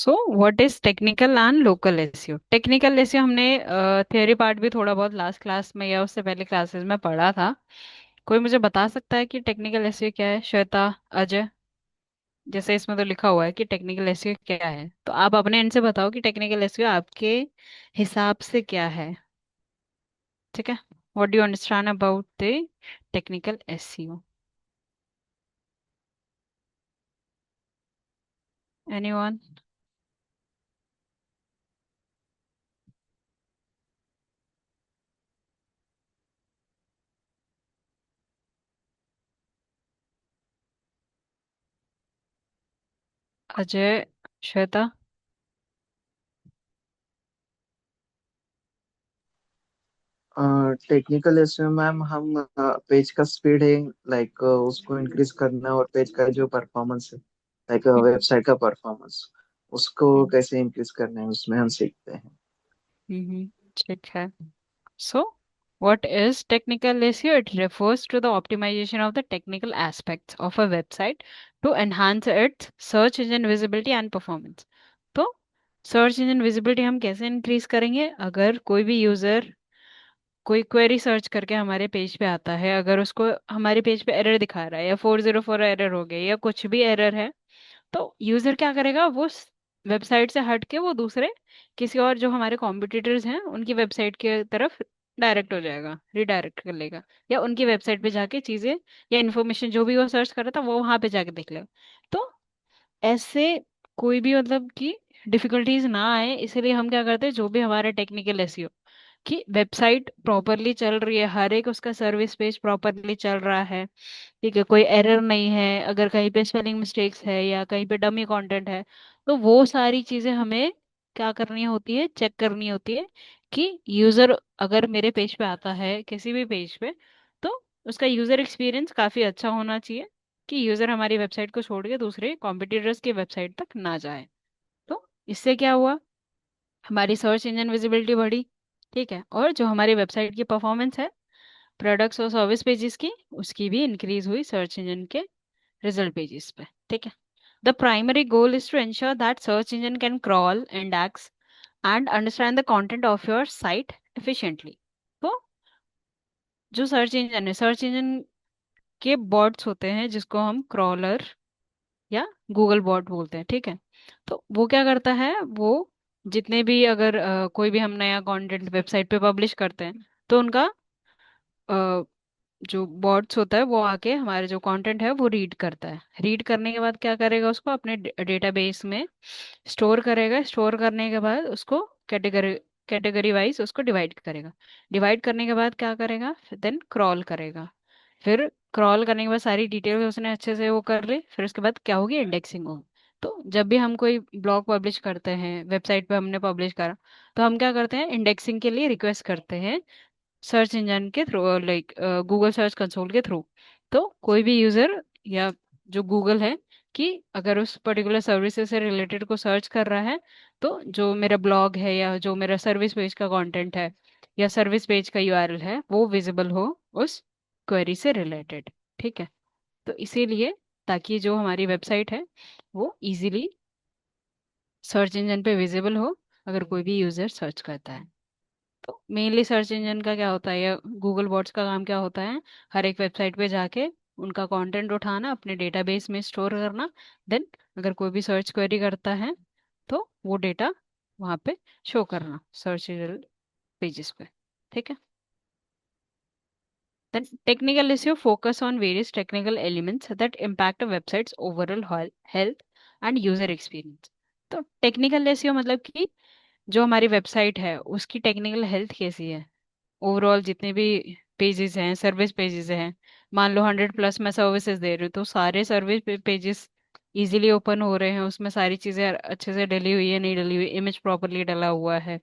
So what is technical and local SEO. Technical SEO हमने theory part भी थोड़ा बहुत लास्ट क्लास में या उससे पहले क्लासेस में पढ़ा था। कोई मुझे बता सकता है कि टेक्निकल एसईओ क्या है? श्वेता, अजय। जैसे इसमें तो लिखा हुआ है कि टेक्निकल एसईओ क्या है, तो आप अपने एंड से बताओ कि टेक्निकल एसईओ आपके हिसाब से क्या है। ठीक है। What do you understand about the technical SEO? Anyone? Ajay, Shweta. Technical इसमें मैम हम पेज का स्पीड है, लाइक उसको इंक्रीज करना, और पेज का जो परफॉर्मेंस है, लाइक वेबसाइट का परफॉर्मेंस, उसको कैसे इंक्रीज करना है उसमें हम सीखते हैं। हम्म, ठीक है। So, what is technical SEO? It refers to the optimization of the technical aspects of a website to enhance its search engine visibility and performance. तो सर्च इंजन विजिबिलिटी हम कैसे इंक्रीज करेंगे? अगर कोई भी यूजर कोई क्वेरी सर्च करके हमारे पेज पे आता है, अगर उसको हमारे पेज पे एरर दिखा रहा है या 404 एरर हो गया या कुछ भी एरर है, तो यूजर क्या करेगा? वो वेबसाइट से हट के वो दूसरे किसी और जो हमारे कॉम्पिटिटर्स हैं उनकी वेबसाइट के तरफ डायरेक्ट हो जाएगा, रिडायरेक्ट कर लेगा, या उनकी वेबसाइट पे जाके चीजें या इन्फॉर्मेशन जो भी वो सर्च कर रहा था वो वहां पे जाके देख लेगा। तो ऐसे कोई भी मतलब कि डिफिकल्टीज ना आए, इसीलिए हम क्या करते हैं, जो भी हमारा टेक्निकल एसईओ कि वेबसाइट प्रॉपरली चल रही है, हर एक उसका सर्विस पेज प्रॉपरली चल रहा है, ठीक है, कोई एरर नहीं है, अगर कहीं पे स्पेलिंग मिस्टेक्स है या कहीं पे डमी कंटेंट है, तो वो सारी चीजें हमें क्या करनी होती है, चेक करनी होती है कि यूजर अगर मेरे पेज पे आता है किसी भी पेज पे, तो उसका यूजर एक्सपीरियंस काफी अच्छा होना चाहिए कि यूजर हमारी वेबसाइट को छोड़ के दूसरे कॉम्पिटिटर्स की वेबसाइट तक ना जाए। तो इससे क्या हुआ? हमारी सर्च इंजन विजिबिलिटी बढ़ी, ठीक है, और जो हमारी वेबसाइट की परफॉर्मेंस है प्रोडक्ट्स और सर्विस पेजेस की, उसकी भी इंक्रीज हुई सर्च इंजन के रिजल्ट पेजेस पे। ठीक है। The primary goal is to ensure that search engine can crawl, index and understand the content of your site efficiently। तो जो सर्च इंजन है, सर्च इंजन के बॉट्स होते हैं जिसको हम क्रॉलर या गूगल बॉट बोलते हैं, ठीक है। तो वो क्या करता है, वो जितने भी अगर कोई भी हम नया कंटेंट वेबसाइट पे पब्लिश करते हैं, तो उनका जो बॉट्स होता है वो आके हमारे जो कंटेंट है वो रीड करता है। रीड करने के बाद क्या करेगा, उसको अपने डेटाबेस में स्टोर करेगा। स्टोर करने के बाद उसको कैटेगरी कैटेगरी वाइज उसको डिवाइड करेगा। डिवाइड करने के बाद क्या करेगा, देन क्रॉल करेगा। फिर क्रॉल करने के बाद सारी डिटेल उसने अच्छे से वो कर ली, फिर उसके बाद क्या होगी, इंडेक्सिंग होगी। तो जब भी हम कोई ब्लॉग पब्लिश करते हैं, वेबसाइट पे हमने पब्लिश करा, तो हम क्या करते हैं, इंडेक्सिंग के लिए रिक्वेस्ट करते हैं सर्च इंजन के through, like Google search console के थ्रू। तो कोई भी यूजर या जो गूगल है कि अगर उस पर्टिकुलर सर्विसेज से रिलेटेड को सर्च कर रहा है, तो जो मेरा ब्लॉग है या जो मेरा सर्विस पेज का कंटेंट है या सर्विस पेज का यूआरएल है वो विजिबल हो उस क्वेरी से रिलेटेड। ठीक है। तो इसीलिए ताकि जो हमारी वेबसाइट है वो इजीली सर्च इंजन पे विजिबल हो अगर कोई भी यूजर सर्च करता है। तो मेनली सर्च इंजन का क्या होता है या गूगल बॉट्स का काम क्या होता है, हर एक वेबसाइट पे जाके उनका कंटेंट उठाना, अपने डेटाबेस में स्टोर करना, देन अगर कोई भी सर्च क्वेरी करता है तो वो डेटा वहाँ पे शो करना सर्च पेजेस पे। ठीक है। Then technical SEO focus on various technical elements that impact a website's overall health and user experience। तो टेक्निकल एसईओ मतलब कि जो हमारी वेबसाइट है उसकी टेक्निकल हेल्थ कैसी है, ओवरऑल जितने भी पेजेस हैं, सर्विस पेजेस हैं, मान लो 100+ मैं सर्विसेज दे रही हूँ, तो सारे सर्विस पेजेस इजीली ओपन हो रहे हैं, उसमें सारी चीज़ें अच्छे से डली हुई है, नहीं डली हुई, इमेज प्रॉपरली डला हुआ है,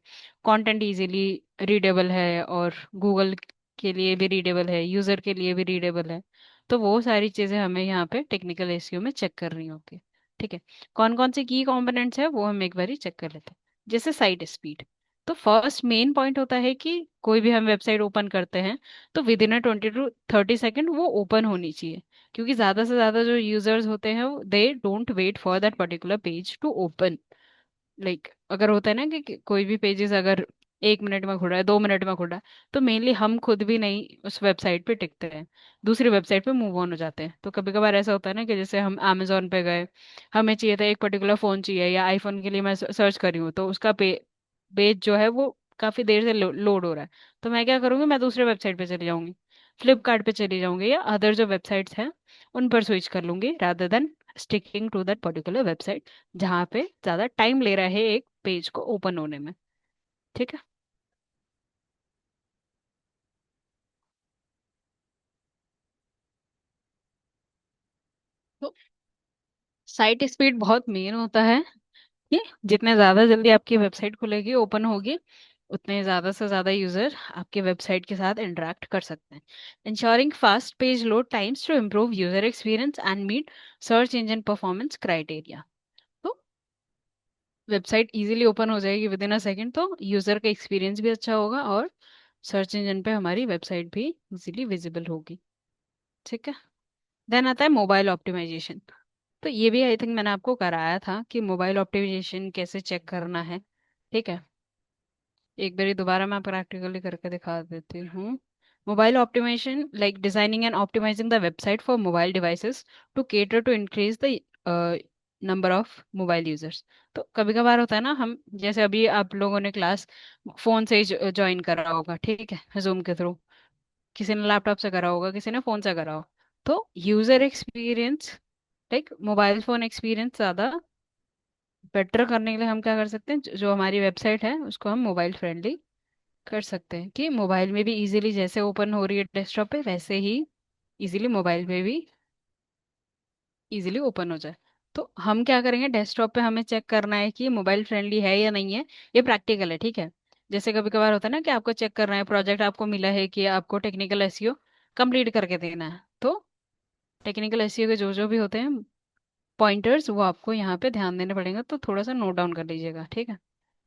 कंटेंट इजीली रीडेबल है और गूगल के लिए भी रीडेबल है, यूज़र के लिए भी रीडेबल है। तो वो सारी चीज़ें हमें यहाँ पे टेक्निकल एसईओ में चेक करनी होती है। ठीक है। कौन कौन से की कंपोनेंट्स है वो हम एक बार चेक कर लेते हैं। जैसे साइट स्पीड, तो फर्स्ट मेन पॉइंट होता है कि कोई भी हम वेबसाइट ओपन करते हैं तो विद इन 20 to 30 सेकेंड वो ओपन होनी चाहिए, क्योंकि ज़्यादा से ज़्यादा जो यूजर्स होते हैं they don't wait for that particular page to open. Like अगर होता है ना कि कोई भी पेजेस अगर 1 मिनट में खुल रहा है, 2 मिनट में खुल रहा है, तो मेनली हम खुद भी नहीं उस वेबसाइट पे टिकते हैं, दूसरी वेबसाइट पे मूव ऑन हो जाते हैं। तो कभी कभार ऐसा होता है ना कि जैसे हम अमेजोन पे गए, हमें चाहिए था एक पर्टिकुलर फोन चाहिए, या आईफोन के लिए मैं सर्च कर रही हूँ, तो उसका पेज जो है वो काफी देर से लोड हो रहा है। तो मैं क्या करूँगी, मैं दूसरे वेबसाइट पे चली जाऊंगी, फ्लिपकार्ट पे चली जाऊंगी, या अदर जो वेबसाइट्स हैं उन पर स्विच कर लूंगी, rather than sticking to that particular website जहाँ पे ज्यादा टाइम ले रहा है एक पेज को ओपन होने में। ठीक है। तो साइट स्पीड बहुत मेन होता है कि जितने ज्यादा जल्दी आपकी वेबसाइट खुलेगी, ओपन होगी, उतने ज्यादा से ज्यादा यूजर आपके वेबसाइट के साथ इंटरेक्ट कर सकते हैं। Ensuring fast page load times to improve user experience and meet search engine performance criteria. तो वेबसाइट इजीली ओपन हो जाएगी विद इन अ सेकेंड, तो यूजर का एक्सपीरियंस भी अच्छा होगा, और सर्च इंजन पे हमारी वेबसाइट भी इजीली विजिबल होगी। ठीक है। देन आता है मोबाइल ऑप्टिमाइजेशन। तो ये भी आई थिंक मैंने आपको कराया था कि मोबाइल ऑप्टिमाइजेशन कैसे चेक करना है। ठीक है। एक बार दोबारा मैं प्रैक्टिकली करके दिखा देती हूँ। Mobile optimisation like designing and optimising the website for mobile devices to cater to increase the number of mobile users. तो कभी कभार होता है ना, हम जैसे अभी आप लोगों ने क्लास फोन से ही ज्वाइन करा होगा, ठीक है, जूम के थ्रू, किसी ने लैपटॉप से करा होगा, किसी ने फोन से करा हो। तो user experience like mobile phone experience ज़्यादा बेटर करने के लिए हम क्या कर सकते हैं, जो हमारी वेबसाइट है उसको हम मोबाइल फ्रेंडली कर सकते हैं, कि मोबाइल में भी इजीली जैसे ओपन हो रही है डेस्कटॉप पे, वैसे ही इजीली मोबाइल में भी इजीली ओपन हो जाए। तो हम क्या करेंगे, डेस्कटॉप पे हमें चेक करना है कि मोबाइल फ्रेंडली है या नहीं है। ये प्रैक्टिकल है, ठीक है। जैसे कभी कभार होता है ना कि आपको चेक करना है, प्रोजेक्ट आपको मिला है कि आपको टेक्निकल एसईओ कंप्लीट करके देना है, तो टेक्निकल एसईओ के जो जो भी होते हैं पॉइंटर्स, वो आपको यहाँ पे ध्यान देने पड़ेंगे, तो थोड़ा सा नोट डाउन कर लीजिएगा, ठीक है।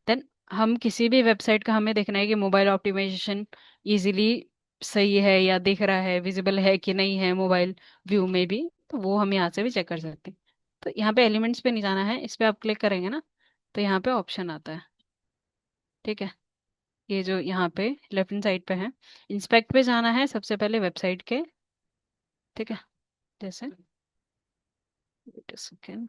देन हम किसी भी वेबसाइट का हमें देखना है कि मोबाइल ऑप्टिमाइजेशन इजीली सही है या दिख रहा है, विजिबल है कि नहीं है मोबाइल व्यू में भी, तो वो हम यहाँ से भी चेक कर सकते हैं। तो यहाँ पे एलिमेंट्स पे नहीं जाना है, इस पे आप क्लिक करेंगे ना, तो यहाँ पे ऑप्शन आता है। ठीक है। ये जो यहाँ पे लेफ्ट हैंड साइड पे है, इंस्पेक्ट पे जाना है सबसे पहले वेबसाइट के। ठीक है। जैसे वेट अ सेकेंड,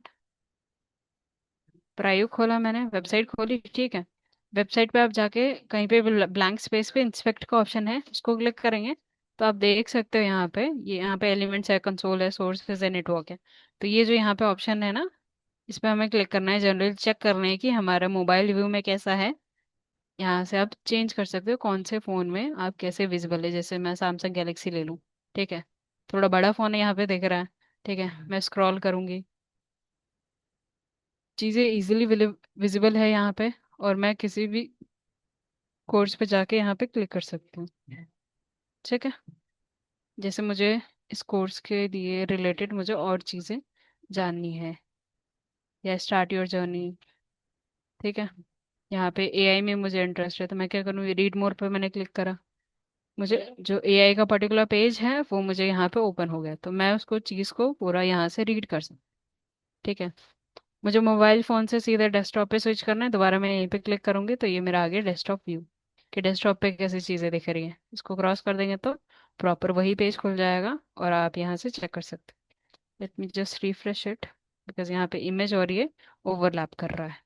प्राइव खोला मैंने, वेबसाइट खोली, ठीक है। वेबसाइट पे आप जाके कहीं पे ब्लैंक स्पेस पे इंस्पेक्ट का ऑप्शन है, उसको क्लिक करेंगे, तो आप देख सकते हो यहाँ पे, ये यहाँ पे एलिमेंट्स है, कंसोल है, सोर्सेज है, नेटवर्क है। तो ये जो यहाँ पे ऑप्शन है ना, इस पे हमें क्लिक करना है, जनरल चेक करना है कि हमारा मोबाइल व्यू में कैसा है। यहाँ से आप चेंज कर सकते हो कौन से फ़ोन में आप कैसे विजिबल है, जैसे मैं सैमसंग गैलेक्सी ले लूँ, ठीक है, थोड़ा बड़ा फ़ोन है यहाँ पे दिख रहा है। ठीक है, मैं स्क्रॉल करूँगी, चीज़ें इजीली विजिबल है यहाँ पे, और मैं किसी भी कोर्स पे जाके यहाँ पे क्लिक कर सकती हूँ। ठीक है। जैसे मुझे इस कोर्स के लिए रिलेटेड मुझे और चीज़ें जाननी है, या स्टार्ट योर जर्नी, ठीक है, यहाँ पे एआई में मुझे इंटरेस्ट है, तो मैं क्या करूँ, रीड मोर पे मैंने क्लिक करा, मुझे जो एआई का पर्टिकुलर पेज है वो मुझे यहाँ पे ओपन हो गया, तो मैं उसको चीज़ को पूरा यहाँ से रीड कर सकती। ठीक है। मुझे मोबाइल फ़ोन से सीधे डेस्कटॉप पे स्विच करना है, दोबारा मैं यहीं पे क्लिक करूंगी, तो ये मेरा आ गया डेस्कटॉप व्यू, कि डेस्कटॉप पे कैसी चीज़ें दिख रही हैं, इसको क्रॉस कर देंगे तो प्रॉपर वही पेज खुल जाएगा, और आप यहाँ से चेक कर सकते हैं। Let me just refresh it, because यहाँ पे इमेज और ये ओवरलैप कर रहा है,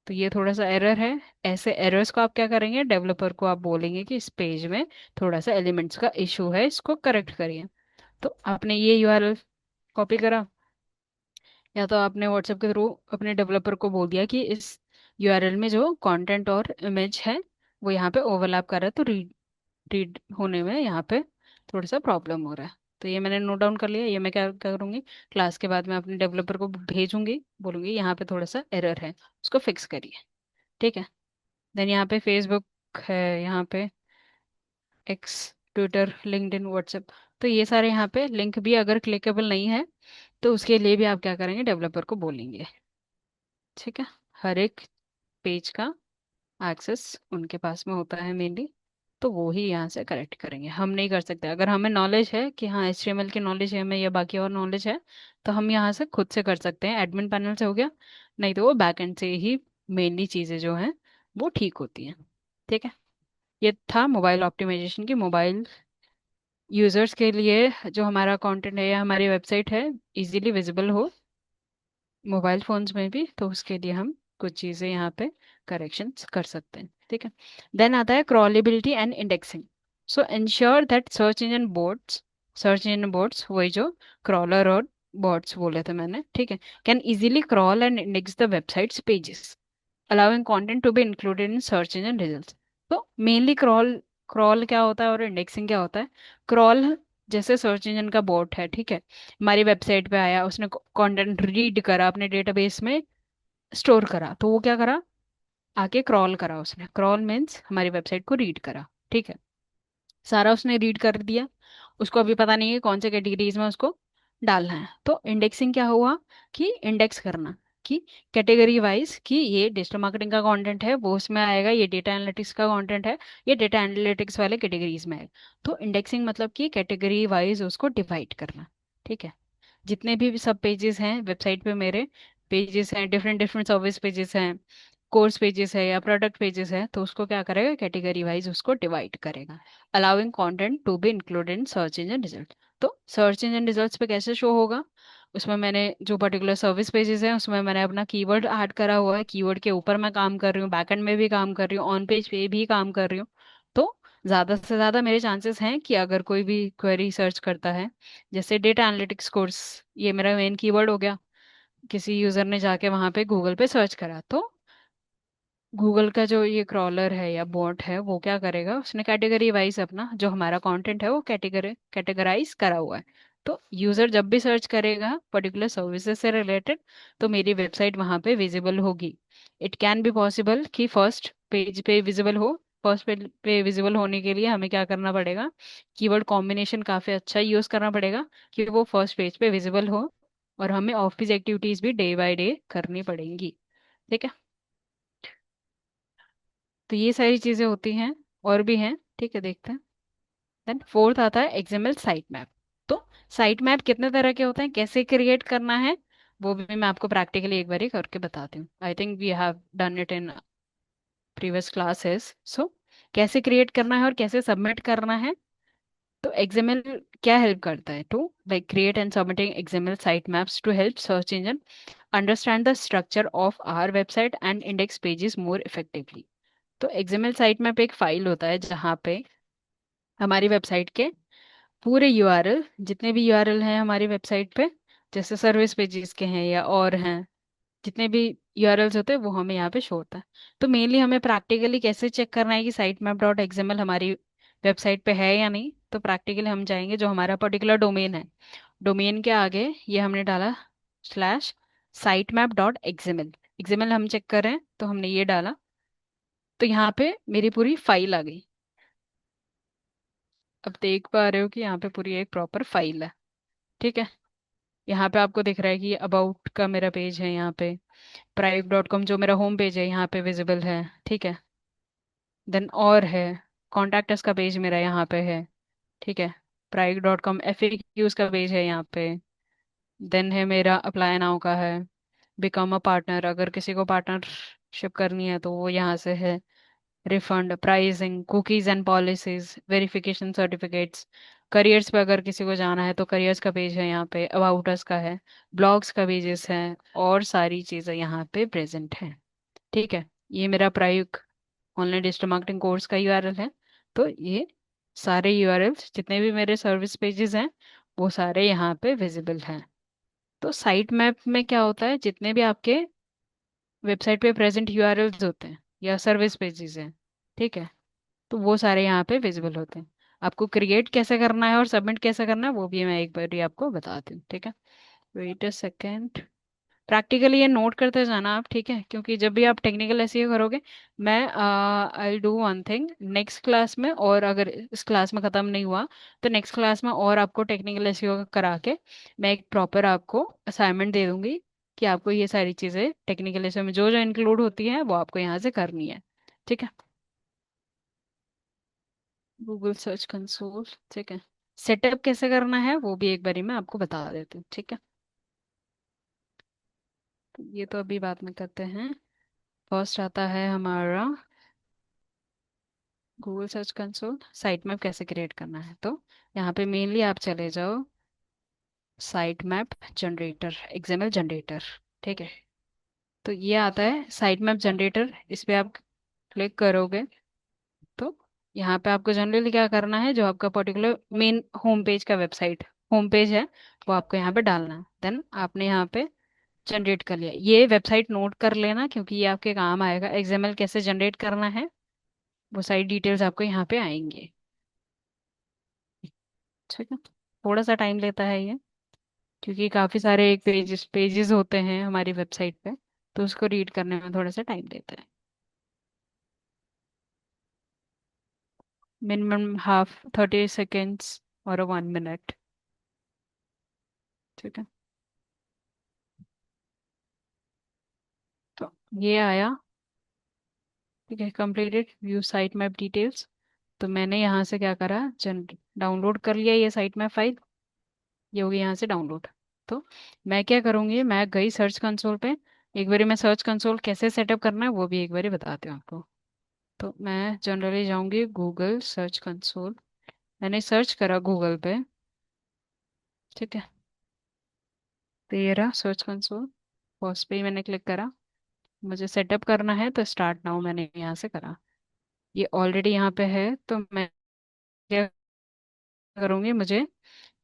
तो ये थोड़ा सा एरर है। ऐसे एरर्स को आप क्या करेंगे, डेवलपर को आप बोलेंगे कि इस पेज में थोड़ा सा एलिमेंट्स का इशू है, इसको करेक्ट करिए। तो आपने ये यूआरएल कॉपी करा, या तो आपने व्हाट्सएप के थ्रू अपने डेवलपर को बोल दिया कि इस यूआरएल में जो कंटेंट और इमेज है वो यहाँ पे ओवरलैप कर रहा है, तो रीड रीड होने में यहाँ पे थोड़ा सा प्रॉब्लम हो रहा है। तो ये मैंने नोट डाउन कर लिया, ये मैं क्या करूँगी, क्लास के बाद मैं अपने डेवलपर को भेजूंगी, बोलूंगी यहाँ पे थोड़ा सा एरर है, उसको फिक्स करिए। ठीक है। देन यहाँ पे फेसबुक है, यहाँ पे एक्स, ट्विटर, लिंक्डइन, व्हाट्सएप, तो ये सारे यहाँ पे लिंक भी अगर क्लिकेबल नहीं है, तो उसके लिए भी आप क्या करेंगे, डेवलपर को बोलेंगे। ठीक है। हर एक पेज का एक्सेस उनके पास में होता है मेनली, तो वो ही यहाँ से करेक्ट करेंगे, हम नहीं कर सकते। अगर हमें नॉलेज है कि हाँ HTML की नॉलेज है हमें, या बाकी और नॉलेज है, तो हम यहाँ से खुद से कर सकते हैं, एडमिन पैनल से हो गया, नहीं तो वो बैक एंड से ही मेनली चीज़ें जो हैं वो ठीक होती हैं। ठीक है। ये था मोबाइल ऑप्टिमाइजेशन की, मोबाइल यूजर्स के लिए जो हमारा कंटेंट है या हमारी वेबसाइट है इजीली विजिबल हो मोबाइल फोन्स में भी, तो उसके लिए हम कुछ चीज़ें यहाँ पे करेक्शंस कर सकते हैं। ठीक है। देन आता है crawlability and indexing. So ensure that search engine boards वही जो क्रॉलर और बॉट्स बोले थे मैंने, ठीक है, can easily crawl and index the websites pages allowing content to be included in search engine results। तो मेनली क्रॉल क्रॉल क्या होता है और इंडेक्सिंग क्या होता है? क्रॉल जैसे सर्च इंजन का बोट है, ठीक है, हमारी वेबसाइट पे आया, उसने कंटेंट रीड करा, अपने डेटाबेस में स्टोर करा, तो वो क्या करा, आके क्रॉल करा, उसने क्रॉल मीन्स हमारी वेबसाइट को रीड करा। ठीक है। सारा उसने रीड कर दिया, उसको अभी पता नहीं है कौन से कैटेगरीज में उसको डालना है। तो इंडेक्सिंग क्या हुआ कि इंडेक्स करना, कि कैटेगरी वाइज कि ये डिजिटल मार्केटिंग का कंटेंट है वो उसमें आएगा, ये डेटा एनालिटिक्स का कंटेंट है ये डेटा एनालिटिक्स वाले कैटेगरीज में आएगा। तो इंडेक्सिंग मतलब कि कैटेगरी वाइज उसको डिवाइड करना। ठीक है। जितने भी सब पेजेस हैं वेबसाइट पे, मेरे पेजेस हैं, डिफरेंट डिफरेंट सर्विस पेजेस हैं, कोर्स पेजेस है या प्रोडक्ट पेजेस है, तो उसको क्या करेगा, कैटेगरी वाइज उसको डिवाइड करेगा, allowing content to be included in search engine result. तो सर्च इंजन रिजल्ट्स पे कैसे शो होगा, उसमें मैंने जो पर्टिकुलर सर्विस पेजेस हैं उसमें मैंने अपना कीवर्ड ऐड करा हुआ है, कीवर्ड के ऊपर मैं काम कर रही हूँ, बैकएंड में भी काम कर रही हूँ, ऑन पेज पे भी काम कर रही हूँ। तो ज़्यादा से ज़्यादा मेरे चांसेस हैं कि अगर कोई भी क्वेरी सर्च करता है, जैसे डेटा एनालिटिक्स कोर्स, ये मेरा मेन कीवर्ड हो गया, किसी यूज़र ने जाके वहाँ पे गूगल पे सर्च करा, तो गूगल का जो ये क्रॉलर है या बॉट है वो क्या करेगा, उसने कैटेगरी वाइज अपना जो हमारा कंटेंट है वो कैटेगराइज करा हुआ है। तो यूजर जब भी सर्च करेगा पर्टिकुलर सर्विसेज से रिलेटेड, तो मेरी वेबसाइट वहां पे विजिबल होगी। इट कैन बी पॉसिबल कि फर्स्ट पेज पे विजिबल हो। फर्स्ट पेज पे विजिबल होने के लिए हमें क्या करना पड़ेगा, कीवर्ड कॉम्बिनेशन काफी अच्छा यूज करना पड़ेगा कि वो फर्स्ट पेज पे विजिबल हो, और हमें ऑफ पेज एक्टिविटीज भी डे बाय डे करनी पड़ेंगी। ठीक है। तो ये सारी चीजें होती हैं, और भी हैं, ठीक है, देखते हैं। देन फोर्थ आता है एक्सएमएल साइट मैप। तो साइट मैप कितने तरह के होते हैं, कैसे क्रिएट करना है, वो भी मैं आपको प्रैक्टिकली एक बार ही करके बताती हूँ। I think we have done it in previous classes. So कैसे क्रिएट करना है और कैसे सबमिट करना है। तो एक्सएमएल क्या हेल्प करता है, to like create and submitting XML site maps to help search engine understand the structure of our website and index pages more effectively. तो एक्सएमएल साइट मैप एक फाइल होता है जहाँ पे हमारी वेबसाइट के पूरे यूआरएल, जितने भी यूआरएल हैं हमारी वेबसाइट पे, जैसे सर्विस पेजेस के हैं या और हैं, जितने भी यूआरएल्स होते हैं वो हमें यहाँ पे शो होता है। तो मेनली हमें प्रैक्टिकली कैसे चेक करना है कि साइट मैप डॉट एक्सएमएल हमारी वेबसाइट पे है या नहीं, तो प्रैक्टिकली हम जाएंगे जो हमारा पर्टिकुलर डोमेन है, डोमेन के आगे ये हमने डाला slash site map dot XML, XML हम चेक कर रहे हैं तो हमने ये डाला, तो यहाँ पे मेरी पूरी फाइल आ गई। अब देख पा रहे हो कि यहाँ पे पूरी एक प्रॉपर फाइल है। ठीक है। यहाँ पे आपको दिख रहा है कि अबाउट का मेरा पेज है, यहाँ पे प्राइव.com जो मेरा होम पेज है यहाँ पे विजिबल है। ठीक है। देन और है कॉन्टैक्ट अस का पेज मेरा यहाँ पे है। ठीक है। प्राइव.com FAQs का पेज है यहाँ पे। देन है मेरा अप्लाई नाउ का है, बिकम अ पार्टनर, अगर किसी को पार्टनरशिप करनी है तो वो यहाँ से है, refund, pricing, cookies and policies, verification certificates, careers पे अगर किसी को जाना है तो करियर्स का पेज है यहाँ पे, अबाउट अस का है, ब्लॉग्स का पेजेस है, और सारी चीज़ें यहाँ पे प्रेजेंट हैं। ठीक है। ये मेरा प्राइक ऑनलाइन डिजिटल मार्केटिंग कोर्स का यूआरएल है। तो ये सारे यूआरएल्स जितने भी मेरे सर्विस पेजेस हैं वो सारे यहाँ पे विजिबल हैं। तो साइट मैप में क्या होता है, जितने भी आपके वेबसाइट पे प्रेजेंट यूआरएल्स होते हैं या सर्विस पेजेस हैं, ठीक है, तो वो सारे यहाँ पे विजिबल होते हैं। आपको क्रिएट कैसे करना है और सबमिट कैसे करना है वो भी मैं एक बार ही आपको बताती हूँ। ठीक है। Wait a second. प्रैक्टिकली ये नोट करते जाना आप, ठीक है, क्योंकि जब भी आप टेक्निकल एसईओ करोगे, मैं I do one thing next class में, और अगर इस क्लास में ख़त्म नहीं हुआ तो नेक्स्ट क्लास में और आपको टेक्निकल एसईओ करा के मैं एक प्रॉपर आपको असाइनमेंट दे दूंगी कि आपको ये सारी चीज़ें टेक्निकल एसईओ में जो जो इंक्लूड होती हैं वो आपको यहाँ से करनी है। ठीक है। गूगल सर्च कंसोल, ठीक है, सेटअप कैसे करना है वो भी एक बारी मैं आपको बता देती हूँ। ठीक है। तो ये तो अभी बात में करते हैं फर्स्ट आता है हमारा Google search console. Site map कैसे क्रिएट करना है, तो यहाँ पे मेनली आप चले जाओ site map generator, XML generator. ठीक है, तो ये आता है साइट मैप जनरेटर, इस पे आप क्लिक करोगे तो यहाँ पे आपको जनरली क्या करना है, जो आपका पर्टिकुलर मेन होम पेज का वेबसाइट होम पेज है वो आपको यहाँ पे डालना है। देन आपने यहाँ पे जनरेट कर लिया, ये वेबसाइट नोट कर लेना क्योंकि ये आपके काम आएगा। एक्सएमएल कैसे जनरेट करना है वो सारी डिटेल्स आपको यहाँ पे आएंगे। ठीक है, थोड़ा सा टाइम लेता है ये क्योंकि काफ़ी सारे एक पेजेस पेजेस होते हैं हमारी वेबसाइट पे, तो उसको रीड करने में थोड़ा सा टाइम लेता है। मिनिमम हाफ 30 सेकेंड्स और 1 मिनट। ठीक है, तो ये आया। ठीक है, completed view site map details. तो मैंने यहाँ से क्या करा, जन डाउनलोड कर लिया ये साइट मैप फाइल, ये हो गई यहाँ से डाउनलोड। तो मैं क्या करूँगी, मैं गई सर्च कंसोल पे। एक बारी मैं सर्च कंसोल कैसे सेटअप करना है वो भी एक बारी बताती हूँ आपको। तो मैं जनरली जाऊँगी गूगल सर्च कंसोल। मैंने सर्च करा गूगल पे। ठीक है, तो ये रहा सर्च कंसोल। फर्स्ट पे ही मैंने क्लिक करा। मुझे सेटअप करना है तो स्टार्ट नाउ मैंने यहाँ से करा। ये ऑलरेडी यहाँ पे है, तो मैं क्या करूँगी, मुझे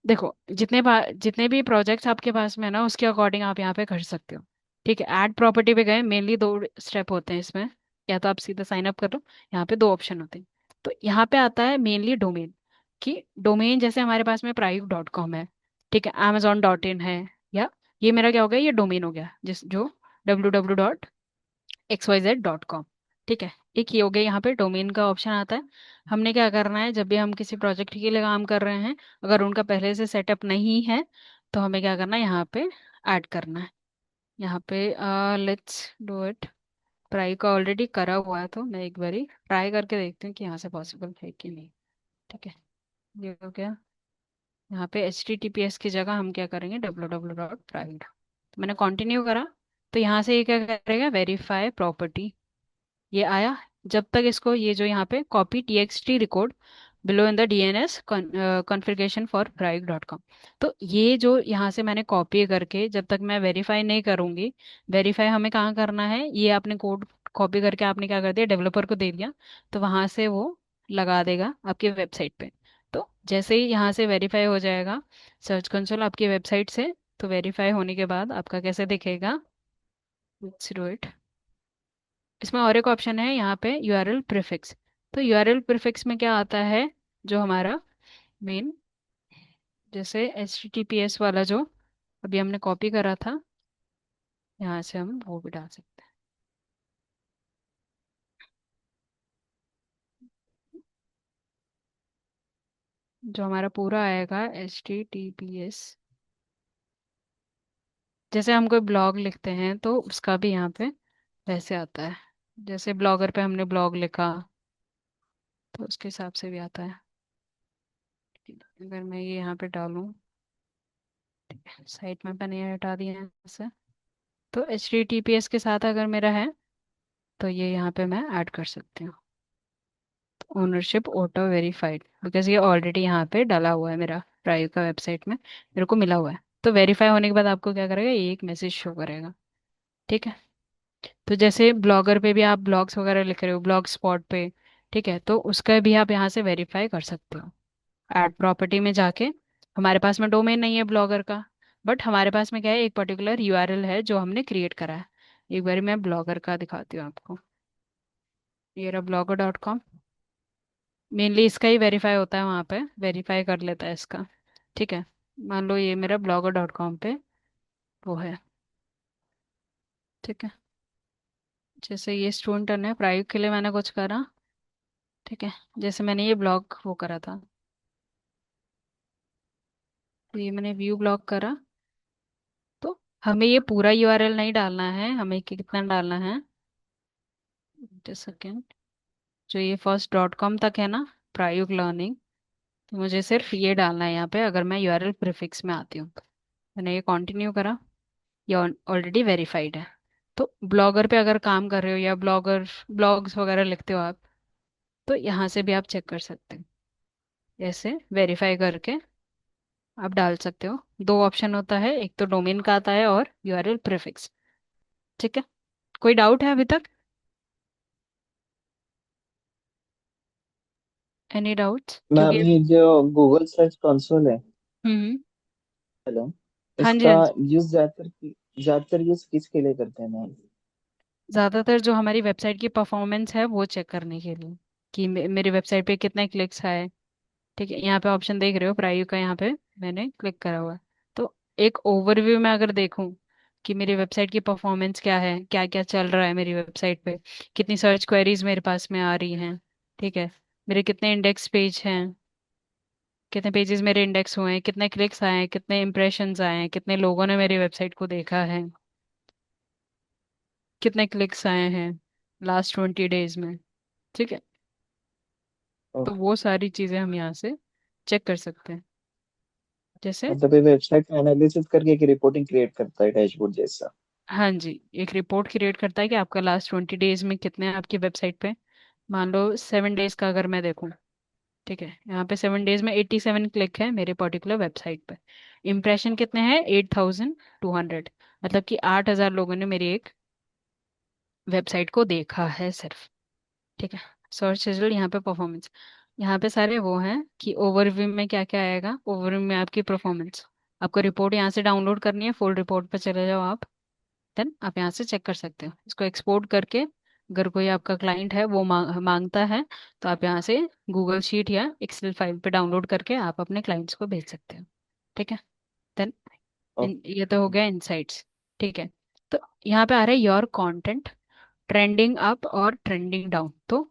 देखो जितने भी प्रोजेक्ट्स आपके पास में है ना उसके अकॉर्डिंग आप यहाँ पे कर सकते हो। ठीक है, ऐड प्रॉपर्टी पे गए, मेनली दो स्टेप होते हैं इसमें। या तो आप सीधा साइन अप कर लो, यहाँ पे दो ऑप्शन होते हैं। तो यहाँ पे आता है मेनली डोमेन, कि डोमेन जैसे हमारे पास में प्राइव.com है, ठीक है, amazon.in है, या ये मेरा क्या हो गया, ये डोमेन हो गया जिस जो www.xyz.com। ठीक है, एक ये हो गया, यहाँ पे डोमेन का ऑप्शन आता है। हमने क्या करना है, जब भी हम किसी प्रोजेक्ट के लिए काम कर रहे हैं, अगर उनका पहले से सेटअप नहीं है तो हमें क्या करना है, यहाँ पे ऐड करना है। यहाँ पे लेट्स डू इट। ट्राई का ऑलरेडी करा हुआ है तो मैं एक बारी ट्राई करके देखती हूँ कि यहाँ से पॉसिबल है कि नहीं। ठीक है, ये हो गया। यहाँ पे HTTPS की जगह हम क्या करेंगे, www.private। तो मैंने कंटिन्यू करा, तो यहाँ से ये क्या करेगा, वेरीफाई प्रॉपर्टी। ये आया। जब तक इसको ये जो यहाँ पे copy TXT record below in the DNS configuration for प्राइक.com। तो ये जो यहाँ से मैंने कॉपी करके जब तक मैं वेरीफाई नहीं करूँगी, वेरीफाई हमें कहाँ करना है, ये आपने कोड कॉपी करके आपने क्या कर दिया, डेवलपर को दे दिया, तो वहाँ से वो लगा देगा आपकी वेबसाइट पे। तो जैसे ही यहाँ से वेरीफाई हो जाएगा सर्च कंसोल आपकी वेबसाइट से, तो वेरीफाई होने के बाद आपका कैसे दिखेगा, लेट्स डू इट। इसमें और एक ऑप्शन है यहाँ पे URL प्रीफिक्स। तो URL प्रीफिक्स में क्या आता है, जो हमारा मेन जैसे HTTPS वाला जो अभी हमने कॉपी करा था, यहाँ से हम वो भी डाल सकते हैं, जो हमारा पूरा आएगा HTTPS। जैसे हम कोई ब्लॉग लिखते हैं तो उसका भी यहाँ पे वैसे आता है, जैसे ब्लॉगर पे हमने ब्लॉग लिखा तो उसके हिसाब से भी आता है। अगर मैं ये यहाँ पे डालूँ, साइट में मैंने ये हटा दिया है ऐसे, तो HTTPS के साथ अगर मेरा है तो ये यहाँ पे मैं ऐड कर सकती हूँ, ओनरशिप ऑटो वेरीफाइड, बिकॉज ये ऑलरेडी यहाँ पे डाला हुआ है मेरा ड्राइव का वेबसाइट में, मेरे को मिला हुआ है। तो वेरीफाई होने के बाद आपको क्या करेगा, ये एक मैसेज शो करेगा। ठीक है, तो जैसे ब्लॉगर पे भी आप ब्लॉग्स वगैरह लिख रहे हो ब्लॉग स्पॉट पे, ठीक है, तो उसका भी आप यहाँ से वेरीफाई कर सकते हो। ऐड प्रॉपर्टी में जाके, हमारे पास में डोमेन नहीं है ब्लॉगर का, बट हमारे पास में क्या है, एक पर्टिकुलर URL है जो हमने क्रिएट करा है। एक बार मैं ब्लॉगर का दिखाती हूँ आपको। ये रहा blogger.com। मेनली इसका ही वेरीफाई होता है, वहाँ पे वेरीफाई कर लेता है इसका। ठीक है, मान लो ये मेरा blogger.com पे वो है। ठीक है, जैसे ये स्टूडेंट है, प्राइवेट के लिए मैंने कुछ करा। ठीक है, जैसे मैंने ये ब्लॉग वो करा था, तो ये मैंने व्यू ब्लॉग करा। तो हमें ये पूरा URL नहीं डालना है, हमें कितना डालना है, सेकेंड, जो ये फर्स्ट .com तक है ना, प्राइवेट लर्निंग, तो मुझे सिर्फ ये डालना है यहाँ पे अगर मैं URL प्रीफिक्स में आती हूँ। मैंने ये कंटिन्यू करा, ये ऑलरेडी वेरीफाइड है। तो ब्लॉगर पे अगर काम कर रहे हो या ब्लॉग्स वगैरह लिखते हो आप, तो यहाँ से भी आप चेक कर सकते हो। ऐसे वेरीफाई करके आप डाल सकते हो। दो ऑप्शन होता है, एक तो डोमेन का आता है और यूआरएल प्रीफिक्स। ठीक है। कोई डाउट है अभी तक? Any doubts? क्योंकि मैम ये जो गूगल सर्च कंसोल है, हम्म। हेलो, हाँ जी, इसका हाँ जी। यूज ज्यादातर यूज किसके लिए करते हैं मैम? ज़्यादातर जो हमारी वेबसाइट की परफॉर्मेंस है वो चेक करने के लिए, कि मेरी वेबसाइट पे कितने क्लिक्स आए। ठीक है, यहाँ पे ऑप्शन देख रहे हो प्राइव का, यहाँ पे मैंने क्लिक करा हुआ है। तो एक ओवरव्यू में अगर देखूं कि मेरी वेबसाइट की परफॉर्मेंस क्या है, क्या क्या चल रहा है मेरी वेबसाइट पे, कितनी सर्च क्वेरीज मेरे पास में आ रही हैं, ठीक है, मेरे कितने इंडेक्स पेज हैं, कितने पेजेस मेरे इंडेक्स हुए हैं, कितने क्लिक्स आए हैं, कितने इंप्रेशंस आए हैं, कितने लोगों ने मेरी वेबसाइट को देखा है, कितने क्लिक्स आए हैं लास्ट 20 डेज में। ठीक है। तो ओके। वो सारी चीज़ें हम यहाँ से चेक कर सकते हैं। जैसे, मतलब ये वेबसाइट का एनालिसिस करके एक रिपोर्टिंग क्रिएट करता है डैशबोर्ड जैसा? हाँ जी, एक रिपोर्ट क्रिएट करता है कि आपका लास्ट 20 डेज में कितने हैं आपकी वेबसाइट पे। मान लो 7 डेज का अगर मैं देखूँ, ठीक है, यहाँ पे 7 डेज में 87 क्लिक है मेरे पर्टिकुलर वेबसाइट पे। इम्प्रेशन कितने हैं? 8200। मतलब कि 8000 लोगों ने मेरी एक वेबसाइट को देखा है सिर्फ। ठीक है। सर्च रिजल्ट, यहाँ पे परफॉर्मेंस, यहाँ पे सारे वो हैं कि ओवरव्यू में क्या क्या आएगा, ओवरव्यू में आपकी परफॉर्मेंस। आपको रिपोर्ट यहाँ से डाउनलोड करनी है, फुल रिपोर्ट पे चले जाओ आप। देन आप यहाँ से चेक कर सकते हो इसको एक्सपोर्ट करके। अगर कोई आपका क्लाइंट है वो मांगता है, तो आप यहाँ से गूगल शीट या एक्सेल फाइल पे डाउनलोड करके आप अपने क्लाइंट्स को भेज सकते हो। ठीक है। देन ये तो हो ओके। गया इनसाइट्स। ठीक है। तो यहाँ पे आ रहा है योर कंटेंट ट्रेंडिंग अप और ट्रेंडिंग डाउन। तो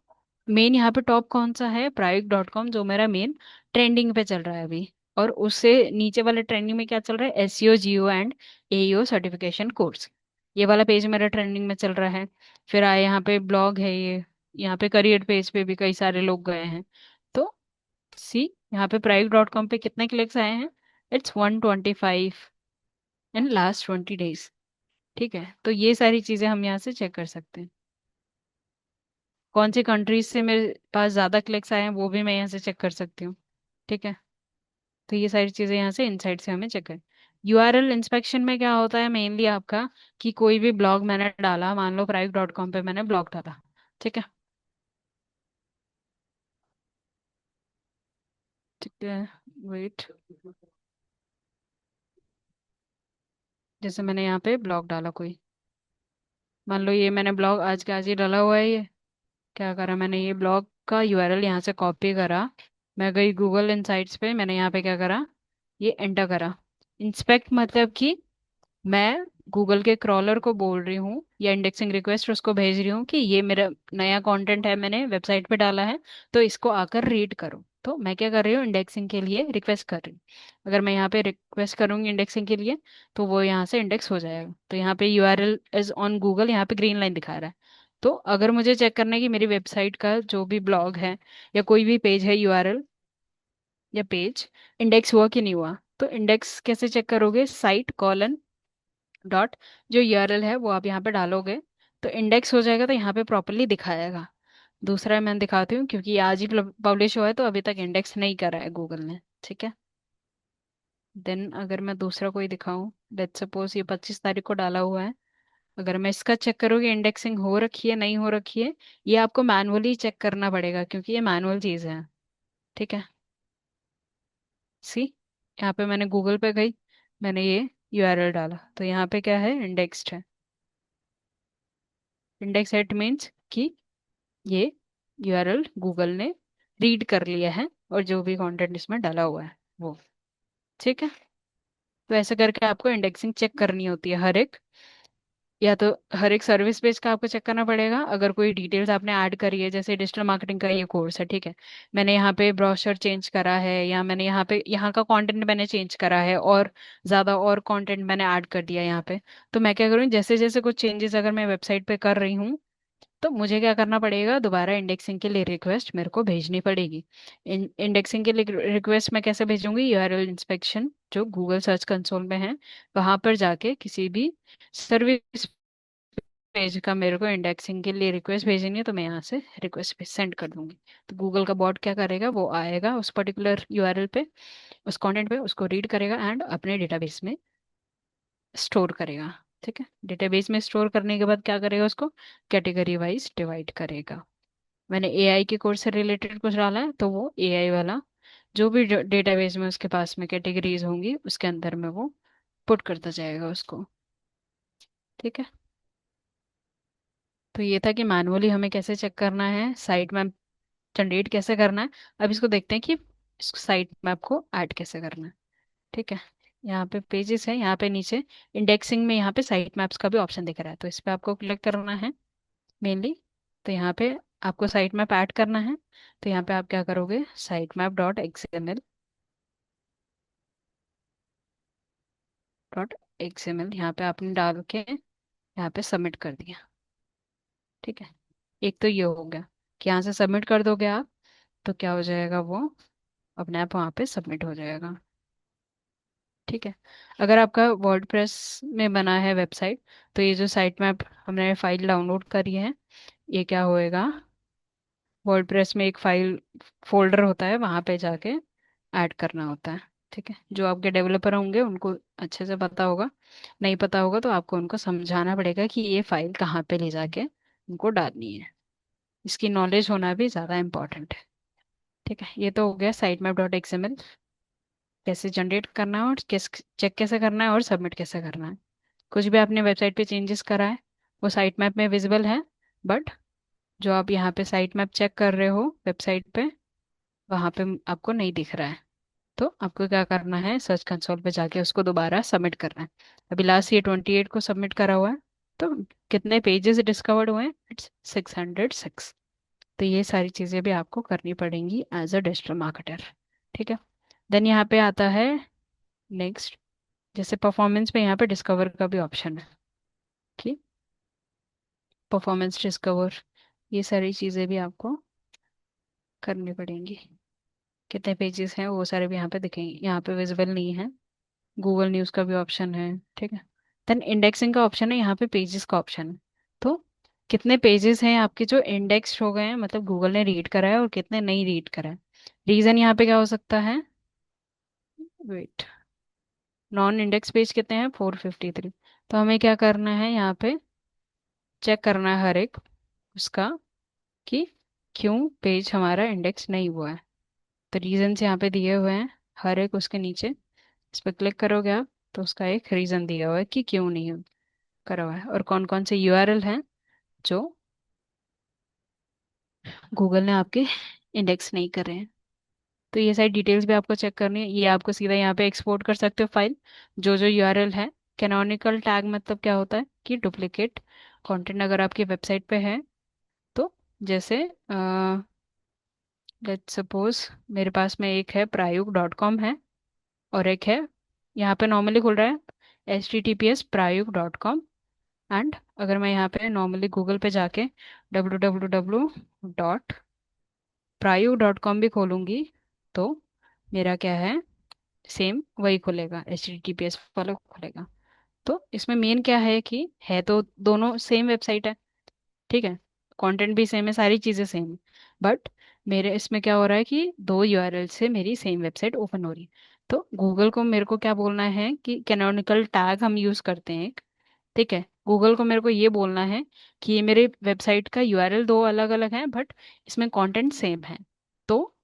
मेन यहाँ पे टॉप कौन सा है? प्राइक.com, जो मेरा मेन ट्रेंडिंग पे चल रहा है अभी। और उससे नीचे वाले ट्रेंडिंग में क्या चल रहा है? SEO, Jio and AEO certification course. ये वाला पेज मेरा ट्रेंडिंग में चल रहा है। फिर आए यहाँ पे ब्लॉग है ये, यहाँ पे करियर पेज पे भी कई सारे लोग गए हैं। तो सी, यहाँ पे प्राइक.com पे कितने क्लिक्स आए हैं? It's 125 in last 20 days. ठीक है। तो ये सारी चीजें हम यहाँ से चेक कर सकते हैं। कौन सी कंट्रीज से मेरे पास ज्यादा क्लिक्स आए हैं वो भी मैं यहाँ से चेक कर सकती हूँ। ठीक है। तो ये सारी चीजें यहाँ से इनसाइट से हमें चेक करें। यूआरएल इंस्पेक्शन में क्या होता है मेनली आपका, कि कोई भी ब्लॉग मैंने डाला, मान लो प्राइक.com पे मैंने ब्लॉग डाला, ठीक है, ठीक है, वेट, जैसे मैंने यहाँ पे ब्लॉग डाला कोई, मान लो ये मैंने ब्लॉग आज के आज ही डाला हुआ है ये। क्या करा मैंने, ये ब्लॉग का यूआरएल यहाँ से कॉपी करा, मैं गई गूगल इनसाइट्स पे, मैंने यहाँ पे क्या करा, ये एंटर करा। इंस्पेक्ट मतलब कि मैं गूगल के क्रॉलर को बोल रही हूँ या इंडेक्सिंग रिक्वेस्ट उसको भेज रही हूँ कि ये मेरा नया कंटेंट है, मैंने वेबसाइट पे डाला है, तो इसको आकर रीड करो। तो मैं क्या कर रही हूँ, इंडेक्सिंग के लिए रिक्वेस्ट कर रही हूँ। अगर मैं यहाँ पे रिक्वेस्ट करूँगी इंडेक्सिंग के लिए, तो वो यहाँ से इंडेक्स हो जाएगा। तो यहाँ पे यूआरएल इज ऑन गूगल, यहाँ पे ग्रीन लाइन दिखा रहा है। तो अगर मुझे चेक करना है कि मेरी वेबसाइट का जो भी ब्लॉग है या कोई भी पेज है, यूआरएल या पेज इंडेक्स हुआ कि नहीं हुआ, तो इंडेक्स कैसे चेक करोगे? साइट कॉलन डॉट, जो यूआरएल है वो आप यहाँ पे डालोगे, तो इंडेक्स हो जाएगा, तो यहाँ पे प्रॉपरली दिखाएगा। दूसरा मैं दिखाती हूँ, क्योंकि ये आज ही पब्लिश हुआ है तो अभी तक इंडेक्स नहीं करा है गूगल ने। ठीक है। देन अगर मैं दूसरा कोई दिखाऊं, लेट्स सपोज ये 25 तारीख को डाला हुआ है, अगर मैं इसका चेक करूँ इंडेक्सिंग हो रखी है नहीं हो रखी है, ये आपको मैनुअली चेक करना पड़ेगा, क्योंकि ये मैनुअल चीज़ है। ठीक है। सी, यहाँ पे मैंने गूगल पे गई, मैंने ये यूआरएल डाला, तो यहाँ पे क्या है? इंडेक्स्ड है। इंडेक्स एट मीन्स कि ये यूआरएल गूगल ने रीड कर लिया है, और जो भी कंटेंट इसमें डाला हुआ है वो। ठीक है। तो ऐसे करके आपको इंडेक्सिंग चेक करनी होती है हर एक, या तो हर एक सर्विस पेज का आपको चेक करना पड़ेगा। अगर कोई डिटेल्स आपने ऐड करी है, जैसे डिजिटल मार्केटिंग का ये कोर्स है, ठीक है, मैंने यहाँ पे ब्रोशर चेंज करा है, या मैंने यहाँ पे यहाँ का कंटेंट मैंने चेंज करा है, और ज़्यादा और कंटेंट मैंने ऐड कर दिया यहाँ पे, तो मैं क्या करूँ, जैसे जैसे कुछ चेंजेस अगर मैं वेबसाइट पे कर रही हूँ, तो मुझे क्या करना पड़ेगा, दोबारा इंडेक्सिंग के लिए रिक्वेस्ट मेरे को भेजनी पड़ेगी। इंडेक्सिंग के लिए रिक्वेस्ट मैं कैसे भेजूंगी? यूआरएल इंस्पेक्शन जो गूगल सर्च कंसोल में है, वहां पर जाके किसी भी सर्विस पेज का मेरे को इंडेक्सिंग के लिए रिक्वेस्ट भेजनी है, तो मैं यहाँ से रिक्वेस्ट पे सेंड कर दूंगी। तो गूगल का बॉट क्या करेगा, वो आएगा उस पर्टिकुलर यूआरएल पे, उस कंटेंट पे, उसको रीड करेगा एंड अपने डेटाबेस में स्टोर करेगा। ठीक है, डेटाबेस में स्टोर करने के बाद क्या करेगा, उसको कैटेगरी वाइज डिवाइड करेगा। मैंने एआई के कोर्स से रिलेटेड कुछ डाला है, तो वो एआई वाला जो भी डेटाबेस में उसके पास में कैटेगरीज होंगी उसके अंदर में वो पुट करता जाएगा उसको। ठीक है, तो ये था कि मैनुअली हमें कैसे चेक करना है, साइट मैप जनरेट कैसे करना है। अब इसको देखते हैं कि इस साइट मैप को ऐड कैसे करना है। ठीक है, यहाँ पे पेजेस है, यहाँ पे नीचे इंडेक्सिंग में यहाँ पे साइट मैप्स का भी ऑप्शन दिख रहा है, तो इस पे आपको क्लिक करना है मेनली। तो यहाँ पे आपको साइट मैप ऐड करना है। तो यहाँ पे आप क्या करोगे, site map dot XML dot XML यहाँ पे आपने डाल के यहाँ पे सबमिट कर दिया। ठीक है, एक तो ये हो गया कि यहाँ से सबमिट कर दोगे आप, तो क्या हो जाएगा, वो अपने आप वहाँ पे सबमिट हो जाएगा। ठीक है, अगर आपका वर्डप्रेस में बना है वेबसाइट, तो ये जो साइट मैप हमने फाइल डाउनलोड करी है, ये क्या होएगा, वर्डप्रेस में एक फाइल फोल्डर होता है, वहाँ पे जाके ऐड करना होता है। ठीक है, जो आपके डेवलपर होंगे उनको अच्छे से पता होगा, नहीं पता होगा तो आपको उनको समझाना पड़ेगा कि ये फाइल कहाँ पे ले जाके उनको डालनी है। इसकी नॉलेज होना भी ज़्यादा इम्पोर्टेंट है। ठीक है, ये तो हो गया साइट मैप डॉट एक्सएमएल कैसे जनरेट करना है और किस चेक कैसे करना है और सबमिट कैसे करना है। कुछ भी आपने वेबसाइट पे चेंजेस करा है वो साइट मैप में विजिबल है, बट जो आप यहाँ पे साइट मैप चेक कर रहे हो वेबसाइट पे, वहाँ पे आपको नहीं दिख रहा है। तो आपको क्या करना है, सर्च कंसोल पे जाके उसको दोबारा सबमिट करना है। अभी लास्ट ये 28 को सबमिट करा हुआ है, तो कितने पेजेस डिस्कवर्ड हुए हैं, इट्स 606। तो ये सारी चीज़ें भी आपको करनी पड़ेंगी एज अ डिजिटल मार्केटर। ठीक है, देन यहाँ पे आता है नेक्स्ट, जैसे परफॉर्मेंस पे यहाँ पे डिस्कवर का भी ऑप्शन है कि परफॉर्मेंस डिस्कवर, ये सारी चीज़ें भी आपको करनी पड़ेंगी। कितने पेजेस हैं वो सारे भी यहाँ पे दिखेंगे, यहाँ पे विजिबल नहीं है। गूगल न्यूज़ का भी ऑप्शन है। ठीक है, देन इंडेक्सिंग का ऑप्शन है, यहाँ पे पेजेस का ऑप्शन है। तो कितने पेजेस हैं आपके जो इंडेक्स हो गए हैं, मतलब गूगल ने रीड करा है, और कितने नहीं रीड करा है। रीजन यहाँ पे क्या हो सकता है, वेट, नॉन इंडेक्स पेज कितने हैं, 453। तो हमें क्या करना है, यहाँ पे चेक करना है हर एक उसका कि क्यों पेज हमारा इंडेक्स नहीं हुआ है। तो रीजंस यहाँ पे दिए हुए हैं हर एक उसके नीचे, इस पर क्लिक करोगे आप, तो उसका एक रीजन दिया हुआ है कि क्यों नहीं करा हुआ है और कौन कौन से यूआरएल हैं जो गूगल ने आपके इंडेक्स नहीं करे हैं। तो ये सारी डिटेल्स भी आपको चेक करनी है, ये आपको सीधा यहाँ पे एक्सपोर्ट कर सकते हो फाइल, जो जो यूआरएल है। कैनोनिकल टैग मतलब क्या होता है कि डुप्लीकेट कंटेंट अगर आपकी वेबसाइट पे है, तो जैसे लेट्स सपोज मेरे पास में एक है प्रायुक.com है, और एक है यहाँ पे नॉर्मली खुल रहा है https://prayuk.com। एंड अगर मैं यहाँ पे नॉर्मली गूगल पे जाके www.prayuk.com भी खोलूँगी, तो मेरा क्या है, सेम वही खुलेगा, https वाला खुलेगा। तो इसमें मेन क्या है तो दोनों सेम वेबसाइट है। ठीक है, कंटेंट भी सेम है, सारी चीज़ें सेम है, बट मेरे इसमें क्या हो रहा है कि दो यूआरएल से मेरी सेम वेबसाइट ओपन हो रही है। तो गूगल को मेरे को क्या बोलना है कि कैनोनिकल टैग हम यूज़ करते हैं एक। ठीक है, गूगल को मेरे को ये बोलना है कि ये मेरे वेबसाइट का यूआरएल दो अलग अलग हैं, बट इसमें कंटेंट सेम है। तो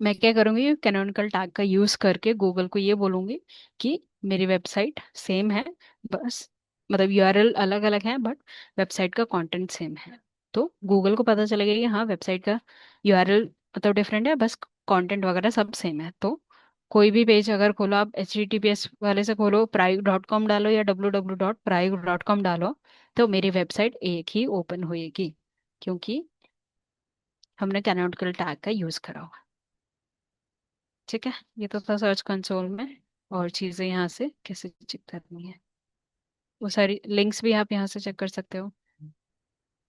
मैं क्या करूँगी, कैनोनिकल टैग का यूज़ करके गूगल को ये बोलूँगी कि मेरी वेबसाइट सेम है, बस मतलब यूआरएल अलग अलग है, बट वेबसाइट का कंटेंट सेम है। तो गूगल को पता चलेगा कि हाँ वेबसाइट का यूआरएल मतलब डिफरेंट है, बस कंटेंट वगैरह सब सेम है। तो कोई भी पेज अगर खोलो आप, HTTPS वाले से खोलो, प्राइक.com डालो या www.प्राइक.com डालो, तो मेरी वेबसाइट एक ही ओपन होएगी, क्योंकि हमने कैनोनिकल टैग का यूज़ करा हुआ। ठीक है, ये तो था सर्च कंसोल में, और चीज़ें यहाँ से कैसे चेक करनी है, वो सारी लिंक्स भी आप यहाँ से चेक कर सकते हो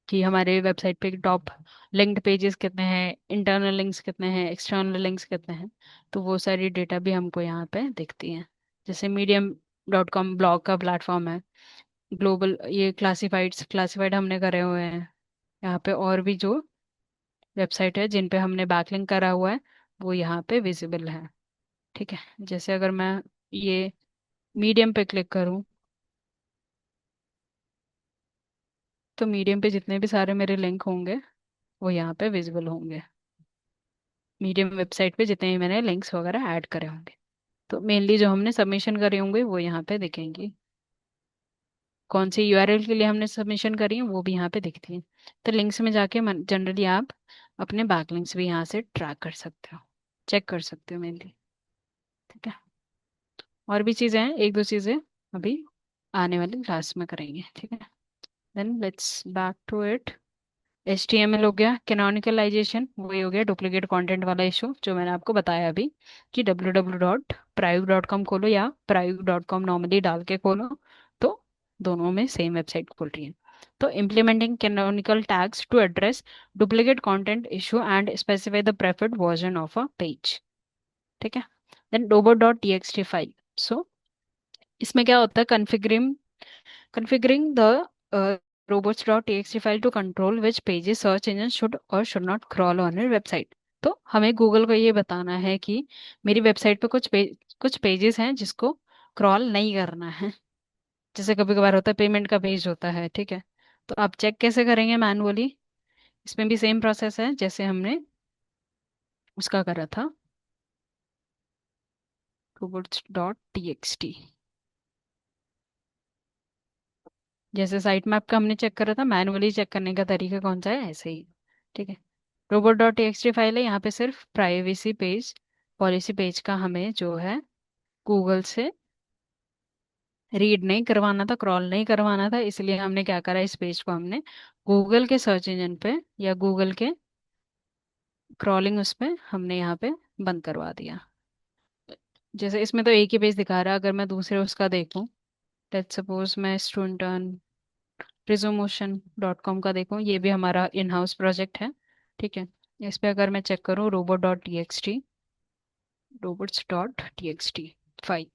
कि हमारे वेबसाइट पे टॉप लिंक्ड पेजेस कितने हैं, इंटरनल लिंक्स कितने हैं, एक्सटर्नल लिंक्स कितने हैं। तो वो सारी डेटा भी हमको यहाँ पे दिखती हैं। जैसे medium.com ब्लॉग का प्लेटफॉर्म है, ग्लोबल ये क्लासिफाइड हमने करे हुए हैं। यहाँ पे और भी जो वेबसाइट है जिन पे हमने बैकलिंक करा हुआ है वो यहाँ पे विजिबल है। ठीक है, जैसे अगर मैं ये मीडियम पे क्लिक करूँ तो मीडियम पे जितने भी सारे मेरे लिंक होंगे वो यहाँ पे विजिबल होंगे। मीडियम वेबसाइट पे जितने भी मैंने लिंक्स वगैरह ऐड करे होंगे, तो मेनली जो हमने सबमिशन करे होंगे वो यहाँ पे दिखेंगी। कौन सी यूआरएल के लिए हमने सबमिशन करी है वो भी यहाँ पे दिखती है। तो लिंक्स में जाके जनरली आप अपने बैकलिंक्स भी यहाँ से ट्रैक कर सकते हो, चेक कर सकते हो मेनली। ठीक है, और भी चीज़ें हैं, एक दो चीज़ें अभी आने वाली क्लास में करेंगे। ठीक है, then let's back to it. HTML हो गया, कैनोनिकलाइजेशन वही हो गया, डुप्लीकेट कंटेंट वाला इशू जो मैंने आपको बताया अभी कि www.prive.com खोलो या prive.com नॉर्मली डाल के खोलो तो दोनों में सेम वेबसाइट खुल रही है। तो implementing canonical tags to address duplicate content issue and specify the preferred version of a page. ठीक है, देन robot.txt फाइल। सो इसमें क्या होता है, configuring the robots.txt file to control which pages search engine should or should not crawl on your website। तो हमें Google को ये बताना है कि मेरी वेबसाइट पे कुछ पेजेस हैं जिसको क्रॉल नहीं करना है। जैसे कभी कभार होता है पेमेंट का पेज होता है, ठीक है, तो आप चेक कैसे करेंगे मैनुअली। इसमें भी सेम प्रोसेस है जैसे हमने उसका करा था robots.txt। जैसे साइट मैप का हमने चेक करा था, मैनुअली चेक करने का तरीका कौन सा है, ऐसे ही। ठीक है, रोबोट.txt फाइल है, यहाँ पे सिर्फ प्राइवेसी पेज पॉलिसी पेज का हमें जो है गूगल से रीड नहीं करवाना था, क्रॉल नहीं करवाना था, इसलिए हमने क्या करा, इस पेज को हमने गूगल के सर्च इंजन पे या गूगल के क्रॉलिंग उस पे हमने यहाँ पे बंद करवा दिया। जैसे इसमें तो एक ही पेज दिखा रहा है, अगर मैं दूसरे उसका देखूं, लेट्स सपोज मैं स्टूडेंट रिजोमोशन.com का देखूं, ये भी हमारा इन हाउस प्रोजेक्ट है। ठीक है, इस पे अगर मैं चेक करूं robots.txt फाइल,